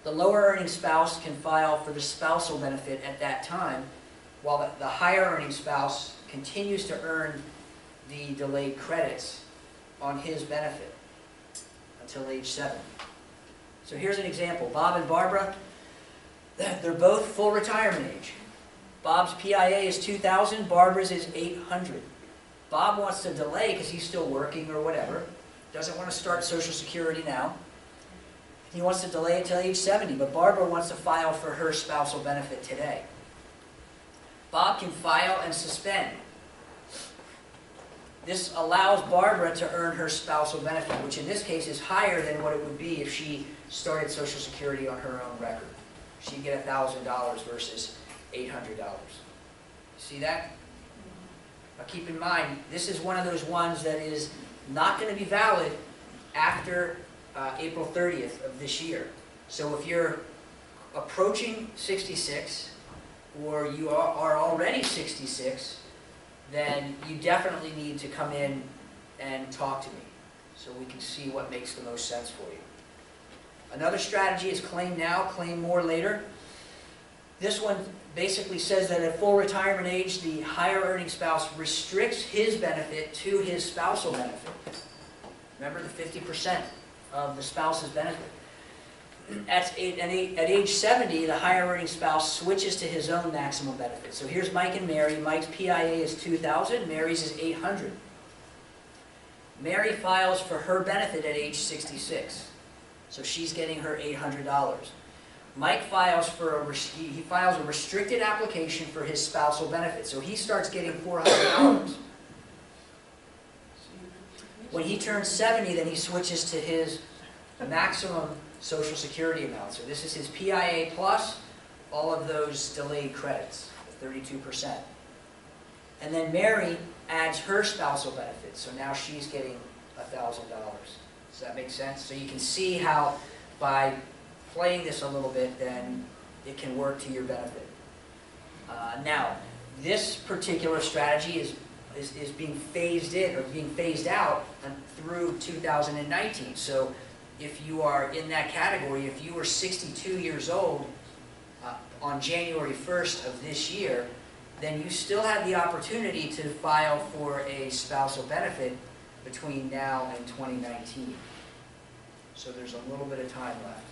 The lower earning spouse can file for the spousal benefit at that time, while the higher earning spouse continues to earn the delayed credits on his benefit until age 7. So here's an example. Bob and Barbara, they're both full retirement age. Bob's PIA is $2,000, Barbara's is $800. Bob wants to delay because he's still working or whatever. Doesn't want to start Social Security now. He wants to delay it till age 70, but Barbara wants to file for her spousal benefit today. Bob can file and suspend. This allows Barbara to earn her spousal benefit, which in this case is higher than what it would be if she started Social Security on her own record. She'd get $1,000 versus $800. See that? Now keep in mind, this is one of those ones that is not going to be valid after April 30th of this year. So if you're approaching 66, or you are already 66, then you definitely need to come in and talk to me so we can see what makes the most sense for you. Another strategy is claim now, claim more later. This one basically says that at full retirement age, the higher earning spouse restricts his benefit to his spousal benefit. Remember the 50% of the spouse's benefit. At age 70, the higher earning spouse switches to his own maximum benefit. So here's Mike and Mary. Mike's PIA is $2,000, Mary's is $800. Mary files for her benefit at age 66. So she's getting her $800. Mike files he files a restricted application for his spousal benefit. So he starts getting $400. When he turns 70, then he switches to his maximum Social Security amount. So this is his PIA plus all of those delayed credits, the 32%. And then Mary adds her spousal benefit. So now she's getting $1,000. Does that make sense? So you can see how by playing this a little bit, then it can work to your benefit. Now, this particular strategy is being phased in or being phased out through 2019. So if you are in that category, if you were 62 years old on January 1st of this year, then you still have the opportunity to file for a spousal benefit between now and 2019. So there's a little bit of time left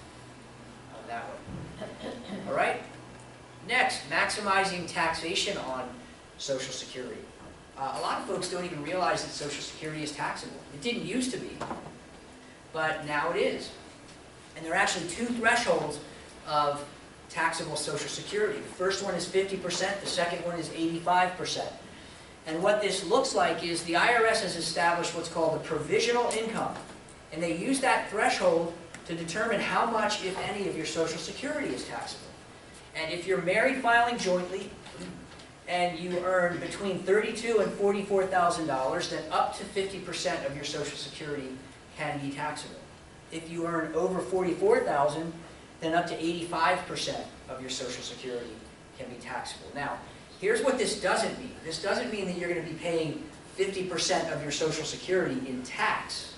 on that one. All right? Next, maximizing taxation on Social Security. A lot of folks don't even realize that Social Security is taxable. It didn't used to be, but now it is. And there are actually two thresholds of taxable Social Security. The first one is 50%, the second one is 85%. And what this looks like is the IRS has established what's called a provisional income. And they use that threshold to determine how much, if any, of your Social Security is taxable. And if you're married filing jointly, and you earn between $32,000 and $44,000, then up to 50% of your Social Security can be taxable. If you earn over $44,000, then up to 85% of your Social Security can be taxable. Now, here's what this doesn't mean. This doesn't mean that you're going to be paying 50% of your Social Security in tax,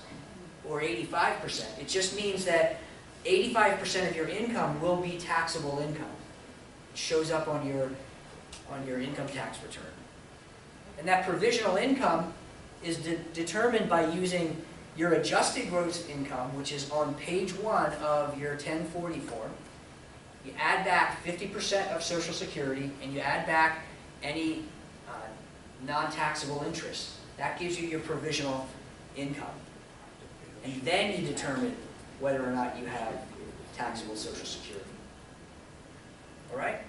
or 85%. It just means that 85% of your income will be taxable income. It shows up on your income tax return. And that provisional income is determined by using your adjusted gross income, which is on page 1 of your 1040 form. You add back 50% of Social Security, and you add back any non-taxable interest. That gives you your provisional income. And then you determine whether or not you have taxable Social Security. All right?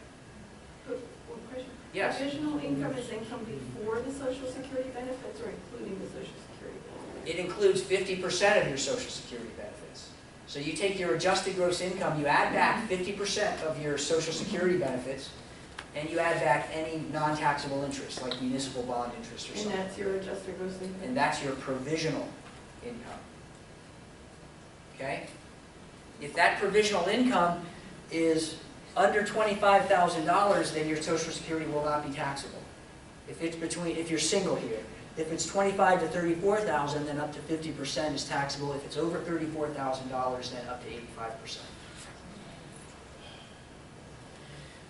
One question. Yes? Provisional income is income before the Social Security benefits or including the Social Security benefits? It includes 50% of your Social Security benefits. So you take your adjusted gross income, you add back 50% of your Social Security benefits, and you add back any non-taxable interest, like municipal bond interest or something. And that's your adjusted gross income? And that's your provisional income. Okay? If that provisional income is under $25,000, then your Social Security will not be taxable. If you're single here, if it's $25,000 to $34,000, then up to 50% is taxable. If it's over $34,000, then up to 85%.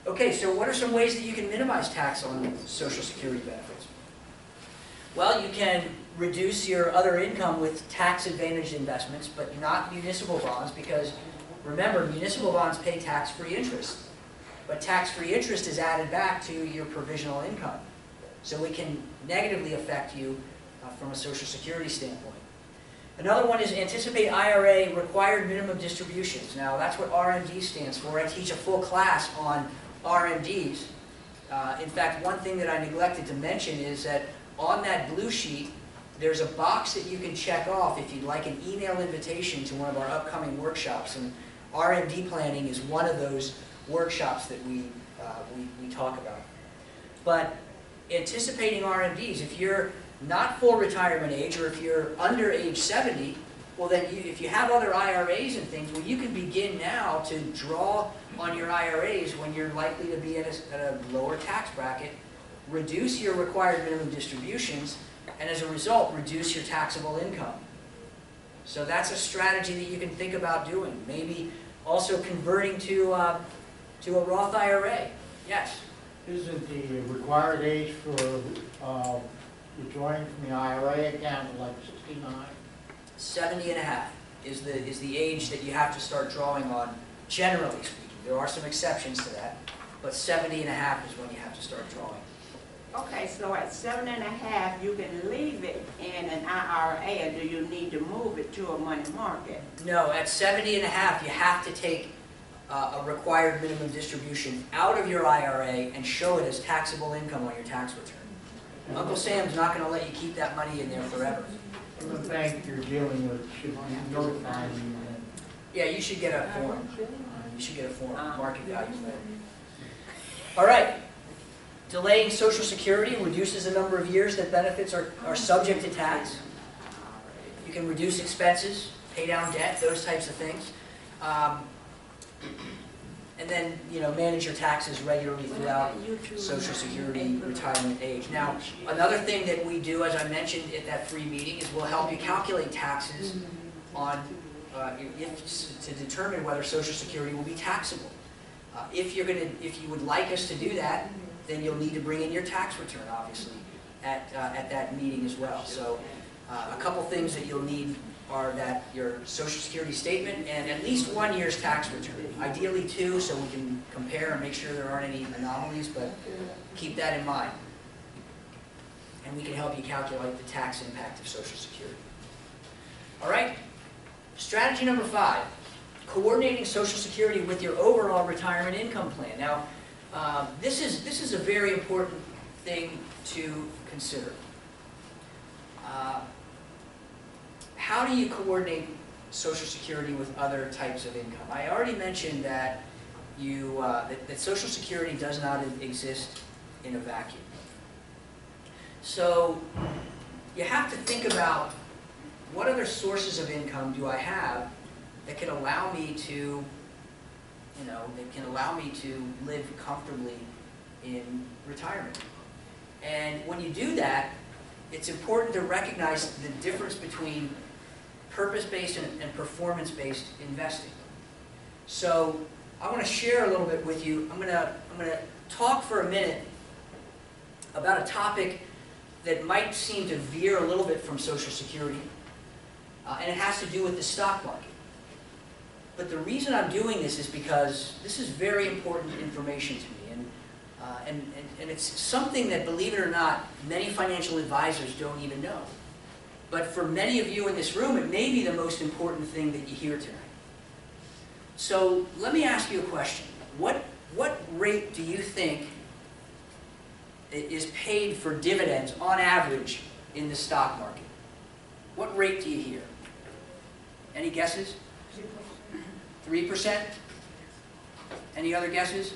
Okay, so what are some ways that you can minimize tax on Social Security benefits? Well, you can reduce your other income with tax-advantaged investments, but not municipal bonds, because remember, municipal bonds pay tax-free interest. But tax-free interest is added back to your provisional income. So it can negatively affect you from a Social Security standpoint. Another one is anticipate IRA required minimum distributions. Now, that's what RMD stands for. I teach a full class on RMDs. In fact, one thing that I neglected to mention is that on that blue sheet, there's a box that you can check off if you'd like an email invitation to one of our upcoming workshops. And RMD planning is one of those workshops that we talk about. But anticipating RMDs, if you're not full retirement age, or if you're under age 70, well then if you have other IRAs and things, well you can begin now to draw on your IRAs when you're likely to be at a lower tax bracket, reduce your required minimum distributions, and as a result, reduce your taxable income. So that's a strategy that you can think about doing. Maybe also converting to a Roth IRA. Yes? Isn't the required age for withdrawing from the IRA account like 69? 70 and a half is the age that you have to start drawing on, generally speaking. There are some exceptions to that, but 70 and a half is when you have to start drawing. Okay, so at 7.5, you can leave it in an IRA, or do you need to move it to a money market? No, at 70 and a half, you have to take a required minimum distribution out of your IRA and show it as taxable income on your tax return. Uncle Sam's not going to let you keep that money in there forever. The bank you're dealing with should be notifying you that. Yeah, you should get a form. You should get a form, market value form. All right. Delaying Social Security reduces the number of years that benefits are subject to tax. You can reduce expenses, pay down debt, those types of things. And then, manage your taxes regularly throughout Social Security retirement age. Now, another thing that we do, as I mentioned at that free meeting, is we'll help you calculate taxes on to determine whether Social Security will be taxable. If you would like us to do that, then you'll need to bring in your tax return, obviously, at that meeting as well. So, a couple things that you'll need are that your Social Security statement and at least 1 year's tax return. Ideally 2, so we can compare and make sure there aren't any anomalies, but keep that in mind. and we can help you calculate the tax impact of Social Security. All right? Strategy number 5, coordinating Social Security with your overall retirement income plan. Now, this is a very important thing to consider. How do you coordinate Social Security with other types of income? I already mentioned that that Social Security does not exist in a vacuum. So you have to think about, what other sources of income do I have that can allow me to, live comfortably in retirement? And when you do that, it's important to recognize the difference between purpose-based and performance-based investing. So I want to share a little bit with you. I'm going to talk for a minute about a topic that might seem to veer a little bit from Social Security, and it has to do with the stock market. But the reason I'm doing this is because this is very important information to me, and it's something that, believe it or not, many financial advisors don't even know. But for many of you in this room, it may be the most important thing that you hear tonight. So let me ask you a question. What rate do you think is paid for dividends on average in the stock market? What rate do you hear? Any guesses? 3%? Any other guesses?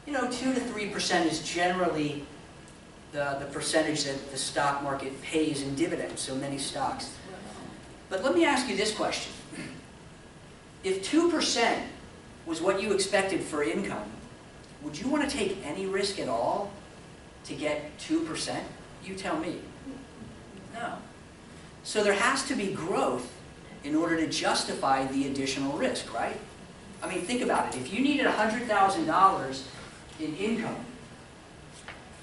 2 to 3% is generally the percentage that the stock market pays in dividends, so many stocks. But let me ask you this question. If 2% was what you expected for income, would you want to take any risk at all to get 2%? You tell me. No. So there has to be growth in order to justify the additional risk, right? I mean, think about it. If you needed $100,000 in income,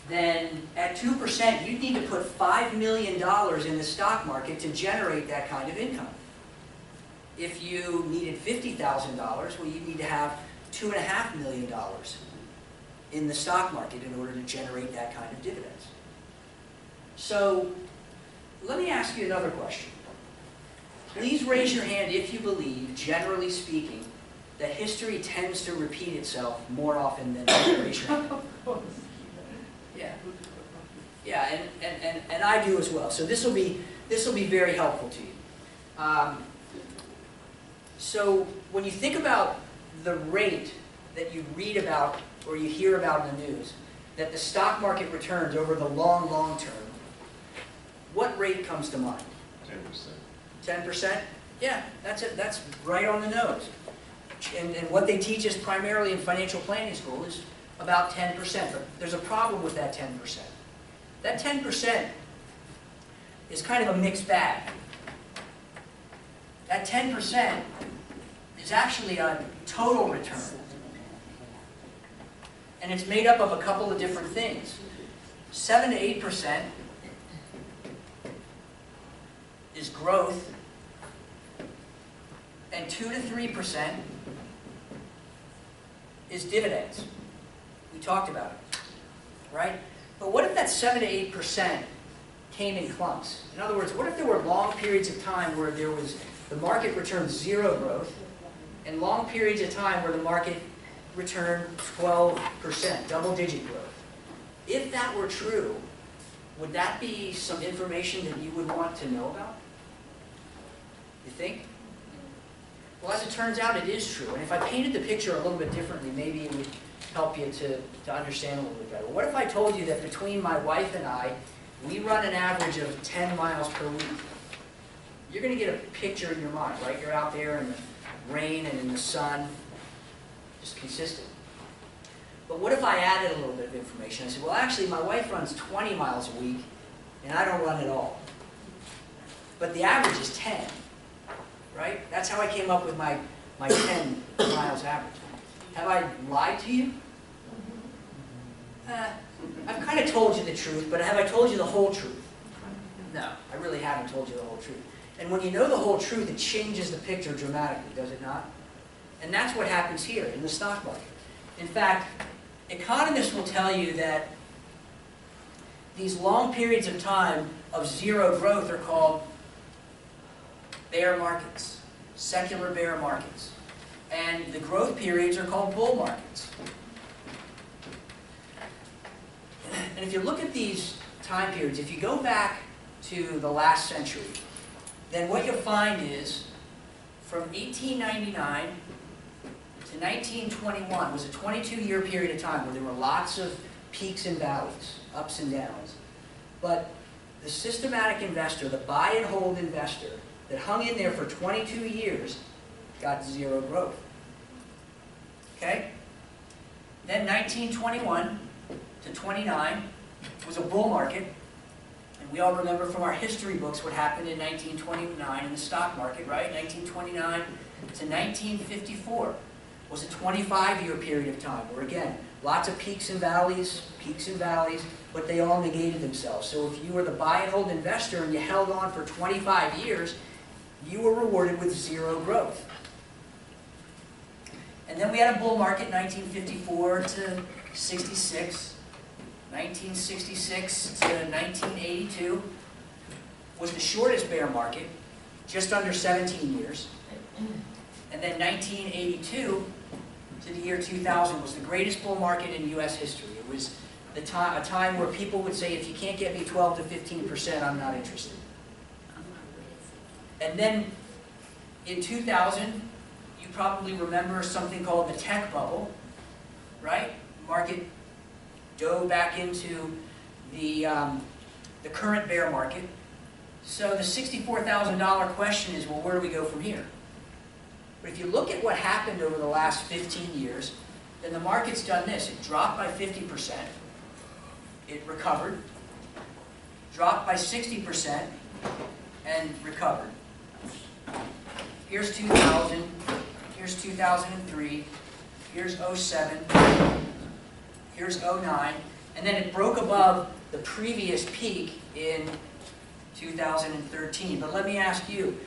then at 2%, you'd need to put $5 million in the stock market to generate that kind of income. If you needed $50,000, well, you'd need to have $2.5 million in the stock market in order to generate that kind of dividends. So let me ask you another question. Please raise your hand if you believe, generally speaking, that history tends to repeat itself more often than not. Raise your hand. Yeah, and I do as well. So this will be very helpful to you. So when you think about the rate that you read about or you hear about in the news, that the stock market returns over the long term, what rate comes to mind? 10%. 10%? Yeah, that's it. That's right on the nose. And what they teach us primarily in financial planning school is about 10%. But there's a problem with that 10%. That 10% is kind of a mixed bag. That 10% is actually a total return. And it's made up of a couple of different things. 7 to 8% is growth, and 2 to 3% is dividends. We talked about it, right? But what if that 7 to 8% came in clumps? In other words, what if there were long periods of time where the market returned 0 growth, and long periods of time where the market returned 12%, double-digit growth? If that were true, would that be some information that you would want to know about? You think? Well, as it turns out, it is true. And if I painted the picture a little bit differently, maybe it would help you to understand a little bit better. What if I told you that between my wife and I, we run an average of 10 miles per week? You're going to get a picture in your mind, right? You're out there in the rain and in the sun, just consistent. But what if I added a little bit of information? I said, well, actually, my wife runs 20 miles a week, and I don't run at all. But the average is 10, right? That's how I came up with my 10 miles average. Have I lied to you? I've kind of told you the truth, but have I told you the whole truth? No, I really haven't told you the whole truth. And when you know the whole truth, it changes the picture dramatically, does it not? And that's what happens here in the stock market. In fact, economists will tell you that these long periods of time of zero growth are called bear markets, secular bear markets. And the growth periods are called bull markets. And if you look at these time periods, if you go back to the last century, then what you'll find is from 1899 to 1921 was a 22-year period of time where there were lots of peaks and valleys, ups and downs. But the systematic investor, the buy and hold investor that hung in there for 22 years got zero growth. Okay? Then 1921 to 29 was a bull market. And we all remember from our history books what happened in 1929 in the stock market, right? 1929 to 1954 was a 25-year period of time where, again, lots of peaks and valleys, but they all negated themselves. So if you were the buy and hold investor and you held on for 25 years, you were rewarded with zero growth. And then we had a bull market 1954 to 66. 1966 to 1982 was the shortest bear market, just under 17 years. And then 1982 to the year 2000 was the greatest bull market in U.S. history. It was a time where people would say, if you can't get me 12 to 15%, I'm not interested. And then in 2000, you probably remember something called the tech bubble, right? Market dove back into the current bear market. So the $64,000 question is, well, where do we go from here? But if you look at what happened over the last 15 years, then the market's done this. It dropped by 50%. It recovered. Dropped by 60% and recovered. Here's 2000. Here's 2003. Here's 07. Here's 09. And then it broke above the previous peak in 2013. But let me ask you,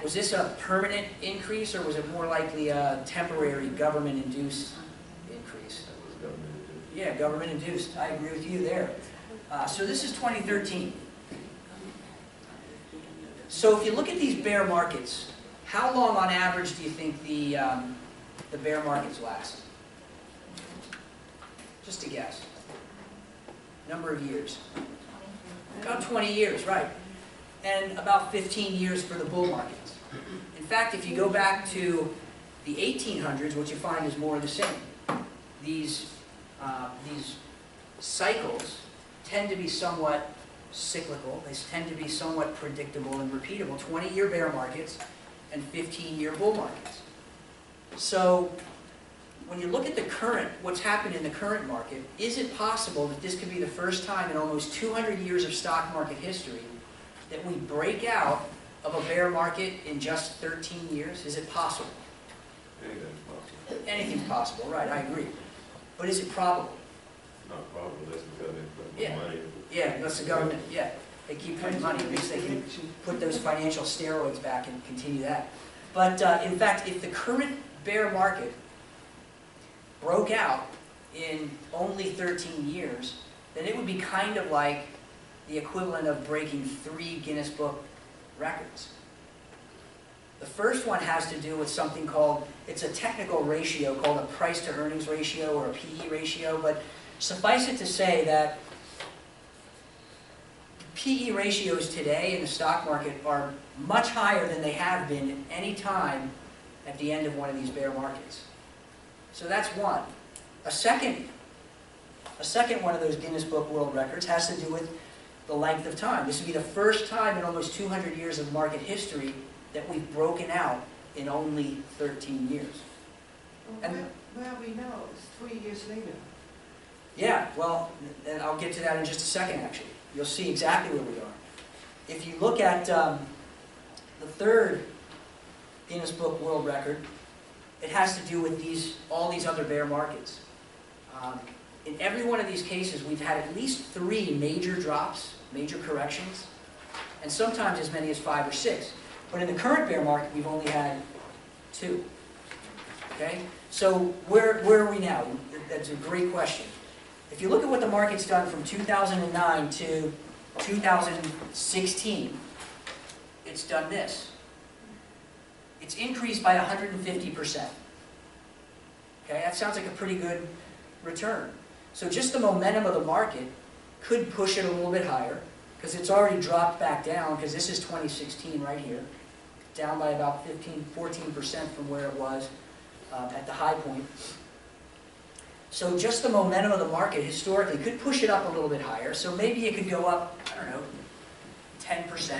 was this a permanent increase, or was it more likely a temporary government-induced increase? Yeah, government-induced. I agree with you there. So this is 2013. So if you look at these bear markets, how long on average do you think the bear markets last? Just a guess. Number of years. About 20 years, right. And about 15 years for the bull markets. In fact, if you go back to the 1800s, what you find is more of the same. These cycles tend to be somewhat cyclical. They tend to be somewhat predictable and repeatable. 20-year bear markets and 15-year bull markets. So when you look at the current, what's happened in the current market, is it possible that this could be the first time in almost 200 years of stock market history that we break out of a bear market in just 13 years? Is it possible? Anything's possible. Anything's possible, right, I agree. But is it probable? Not probable, that's because they put Yeah. more money. Yeah, that's the government, yeah. They keep printing money, at least they can put those financial steroids back and continue that. But in fact, if the current bear market broke out in only 13 years, then it would be kind of like the equivalent of breaking 3 Guinness Book records. The first one has to do with something called, it's a technical ratio called a price to earnings ratio or a PE ratio, but suffice it to say that PE ratios today in the stock market are much higher than they have been at any time at the end of one of these bear markets. So that's one. A second one of those Guinness Book World Records has to do with the length of time. This would be the first time in almost 200 years of market history that we've broken out in only 13 years. Well, we know, it's 3 years later. Yeah, well, and I'll get to that in just a second, actually. You'll see exactly where we are. If you look at the third Guinness Book World Record, it has to do with all these other bear markets. In every one of these cases, we've had at least 3 major drops, major corrections, and sometimes as many as 5 or 6. But in the current bear market, we've only had 2. Okay? So where are we now? That's a great question. If you look at what the market's done from 2009 to 2016, it's done this. It's increased by 150%. Okay, that sounds like a pretty good return. So just the momentum of the market could push it a little bit higher, because it's already dropped back down, because this is 2016 right here, down by about 14% from where it was at the high point. So just the momentum of the market historically could push it up a little bit higher. So maybe it could go up, I don't know, 10%.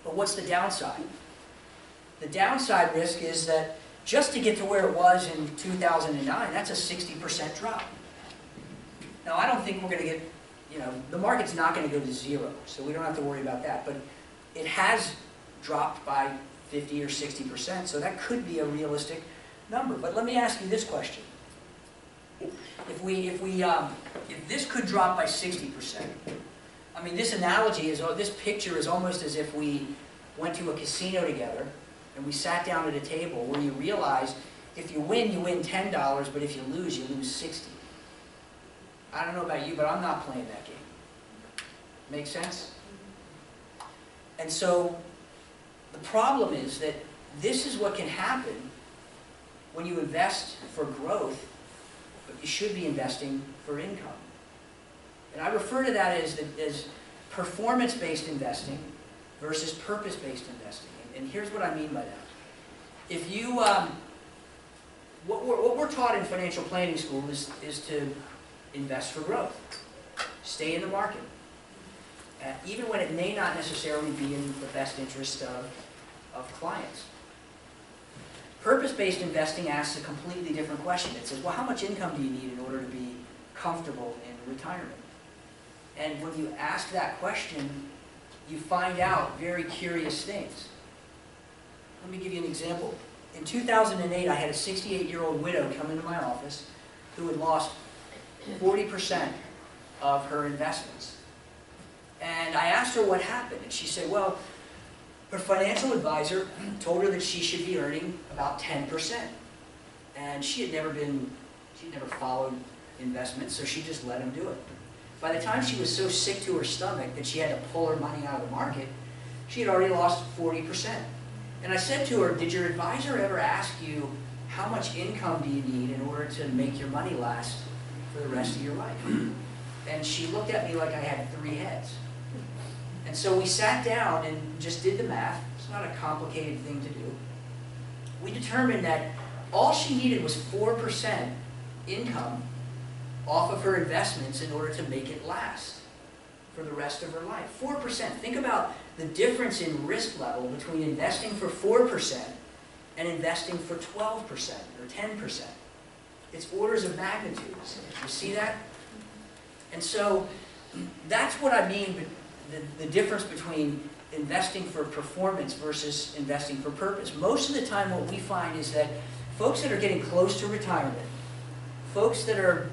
But what's the downside? The downside risk is that just to get to where it was in 2009, that's a 60% drop. Now, I don't think we're going to get, the market's not going to go to zero, so we don't have to worry about that. But it has dropped by 50 or 60%, so that could be a realistic number. But let me ask you this question. If this could drop by 60%, I mean, this analogy is, this picture is almost as if we went to a casino together and we sat down at a table where you realize if you win $10, but if you lose 60. I don't know about you, but I'm not playing that game. Make sense? And so the problem is that this is what can happen when you invest for growth, but you should be investing for income. And I refer to that as performance-based investing versus purpose-based investing. And here's what I mean by that. If you, what we're taught in financial planning school is to invest for growth. Stay in the market. Even when it may not necessarily be in the best interest of clients. Purpose-based investing asks a completely different question. It says, well, how much income do you need in order to be comfortable in retirement? And when you ask that question, you find out very curious things. Let me give you an example. In 2008, I had a 68-year-old widow come into my office who had lost 40% of her investments. And I asked her what happened, and she said, well, her financial advisor told her that she should be earning about 10%. And she'd never followed investments, so she just let him do it. By the time she was so sick to her stomach that she had to pull her money out of the market, she had already lost 40%. And I said to her, did your advisor ever ask you how much income do you need in order to make your money last for the rest of your life? And she looked at me like I had 3 heads. And so we sat down and just did the math. It's not a complicated thing to do. We determined that all she needed was 4% income off of her investments in order to make it last for the rest of her life. 4%. Think about the difference in risk level between investing for 4% and investing for 12% or 10%. It's orders of magnitude. You see that? And so that's what I mean, the difference between investing for performance versus investing for purpose. Most of the time what we find is that folks that are getting close to retirement, folks that are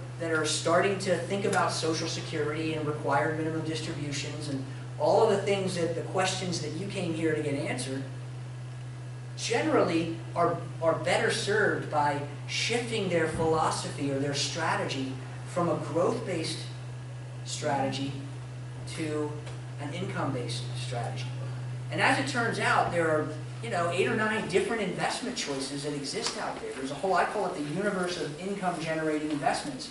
starting to think about Social Security and required minimum distributions and all of the things the questions that you came here to get answered, generally are better served by shifting their philosophy or their strategy from a growth-based strategy to an income-based strategy. And as it turns out, there are 8 or 9 different investment choices that exist out there. There's a whole, I call it the universe of income-generating investments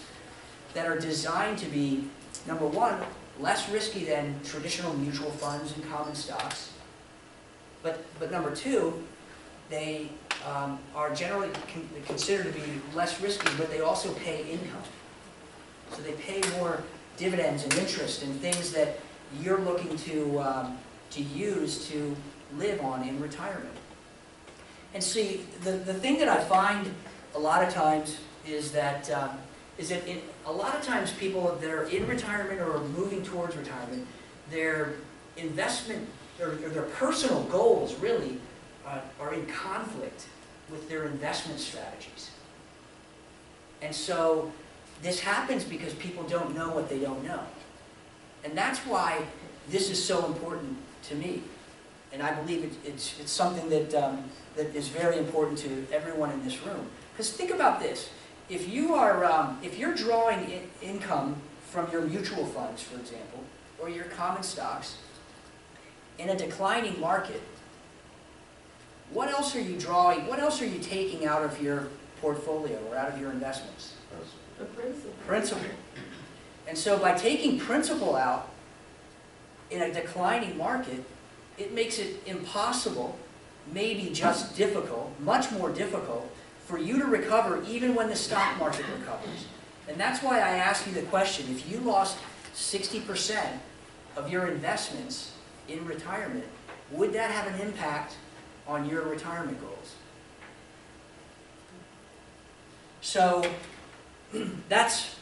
that are designed to be, number one, less risky than traditional mutual funds and common stocks. But number two, they are generally considered to be less risky, but they also pay income. So they pay more dividends and interest and things that you're looking to use to live on in retirement. And see, the thing that I find a lot of times is that a lot of times people that are in retirement or are moving towards retirement, their investment or their personal goals really are in conflict with their investment strategies. And so this happens because people don't know what they don't know. And that's why this is so important to me. And I believe it's something that is very important to everyone in this room. Because think about this. if you're drawing income from your mutual funds, for example, or your common stocks, in a declining market, what else are you drawing, what else are you taking out of your portfolio or out of your investments? The principal. Principal. And so by taking principal out in a declining market, it makes it impossible, maybe just difficult, much more difficult, for you to recover even when the stock market recovers. And that's why I ask you the question, if you lost 60% of your investments in retirement, would that have an impact on your retirement goals? So that's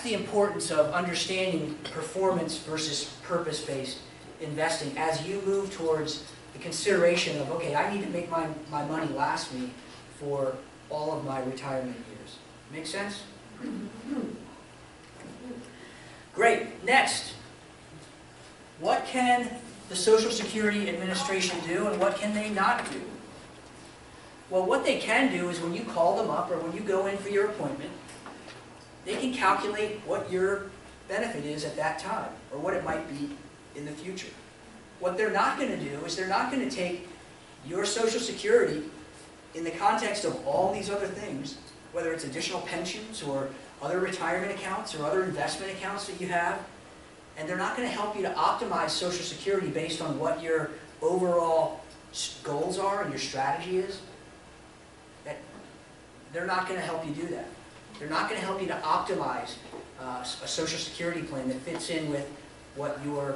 the importance of understanding performance versus purpose-based investing as you move towards the consideration of, okay, I need to make my money last me for all of my retirement years. Make sense? Great. Next, what can the Social Security Administration do and what can they not do? Well, what they can do is when you call them up or when you go in for your appointment, they can calculate what your benefit is at that time or what it might be in the future. What they're not going to do is they're not going to take your Social Security in the context of all these other things, whether it's additional pensions or other retirement accounts or other investment accounts that you have, and they're not going to help you to optimize Social Security based on what your overall goals are and your strategy is. They're not going to help you do that. They're not going to help you to optimize a Social Security plan that fits in with what your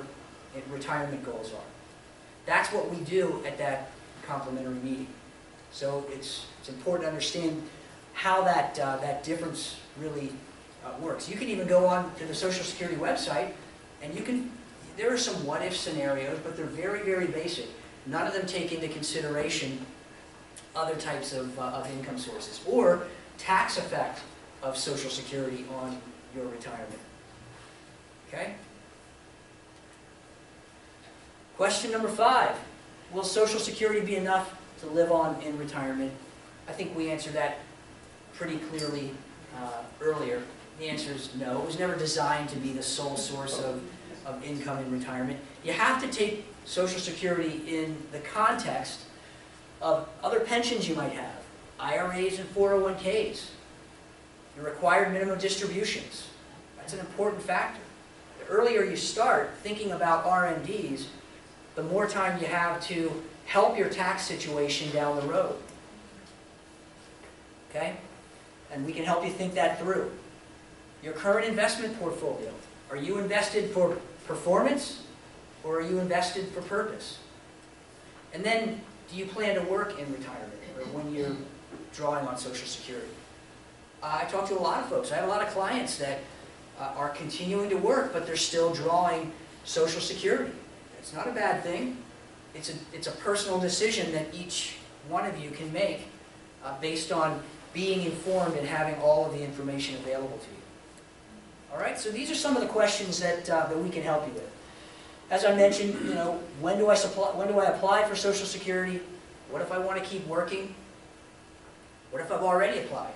retirement goals are. That's what we do at that complimentary meeting. So it's important to understand how that difference really works. You can even go on to the Social Security website and there are some what-if scenarios, but they're very, very basic. None of them take into consideration other types of income sources or tax effect of Social Security on your retirement. Okay? Question number 5. Will Social Security be enough to live on in retirement? I think we answered that pretty clearly earlier. The answer is no. It was never designed to be the sole source of income in retirement. You have to take Social Security in the context of other pensions you might have, IRAs and 401ks, your required minimum distributions. That's an important factor. The earlier you start thinking about RMDs, the more time you have to help your tax situation down the road. Okay? And we can help you think that through. Your current investment portfolio. Are you invested for performance or are you invested for purpose? And then, do you plan to work in retirement or when you're drawing on Social Security? I talk to a lot of folks. I have a lot of clients that are continuing to work, but they're still drawing Social Security. It's not a bad thing. It's a personal decision that each one of you can make based on being informed and having all of the information available to you. All right, so these are some of the questions that we can help you with. As I mentioned, when do I apply for Social Security? What if I want to keep working? What if I've already applied?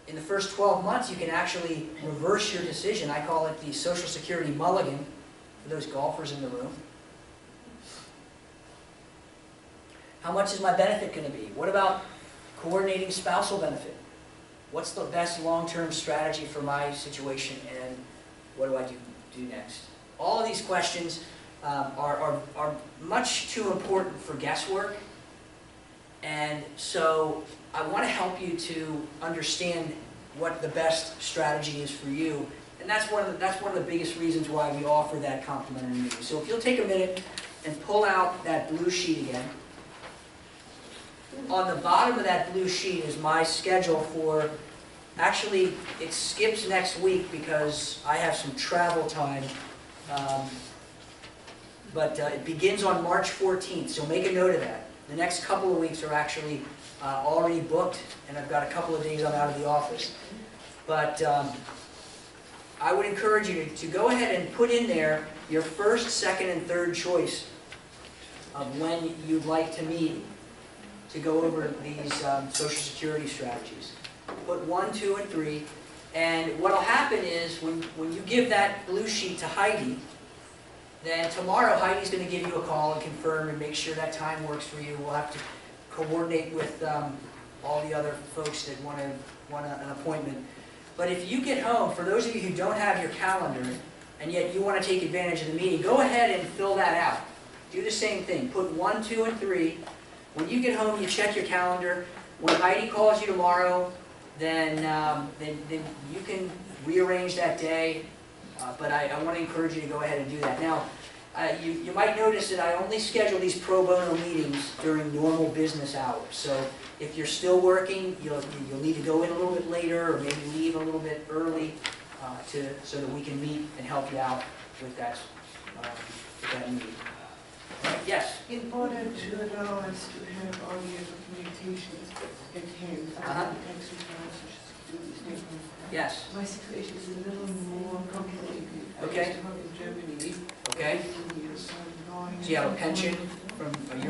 In the first 12 months, you can actually reverse your decision. I call it the Social Security mulligan for those golfers in the room. How much is my benefit going to be? What about coordinating spousal benefit? What's the best long-term strategy for my situation, and what do I do next? All of these questions are much too important for guesswork, and so I want to help you to understand what the best strategy is for you, and that's one of the biggest reasons why we offer that complimentary meeting. So if you'll take a minute and pull out that blue sheet again. On the bottom of that blue sheet is my schedule for, actually it skips next week because I have some travel time, but it begins on March 14th, so make a note of that. The next couple of weeks are actually already booked, and I've got a couple of days I'm out of the office. But I would encourage you to go ahead and put in there your first, second, and third choice of when you'd like to meet to go over these Social Security strategies. put 1, 2, and 3. And what'll happen is, when you give that blue sheet to Heidi, then tomorrow Heidi's gonna give you a call and confirm and make sure that time works for you. We'll have to coordinate with all the other folks that want an appointment. But if you get home, for those of you who don't have your calendar, and yet you want to take advantage of the meeting, go ahead and fill that out. Do the same thing. Put 1, 2, and 3. When you get home, you check your calendar. When Heidi calls you tomorrow, then you can rearrange that day. But I want to encourage you to go ahead and do that. Now, you might notice that I only schedule these pro bono meetings during normal business hours. So if you're still working, you'll need to go in a little bit later, or maybe leave a little bit early so that we can meet and help you out with that meeting. Yes? In order to allow us to have all the other communications at hand, tax returns, social security statement, Yes. my situation is a little more complicated. Okay. I used to work in Germany. Okay. 18 years, so I'm going So you have a pension from a European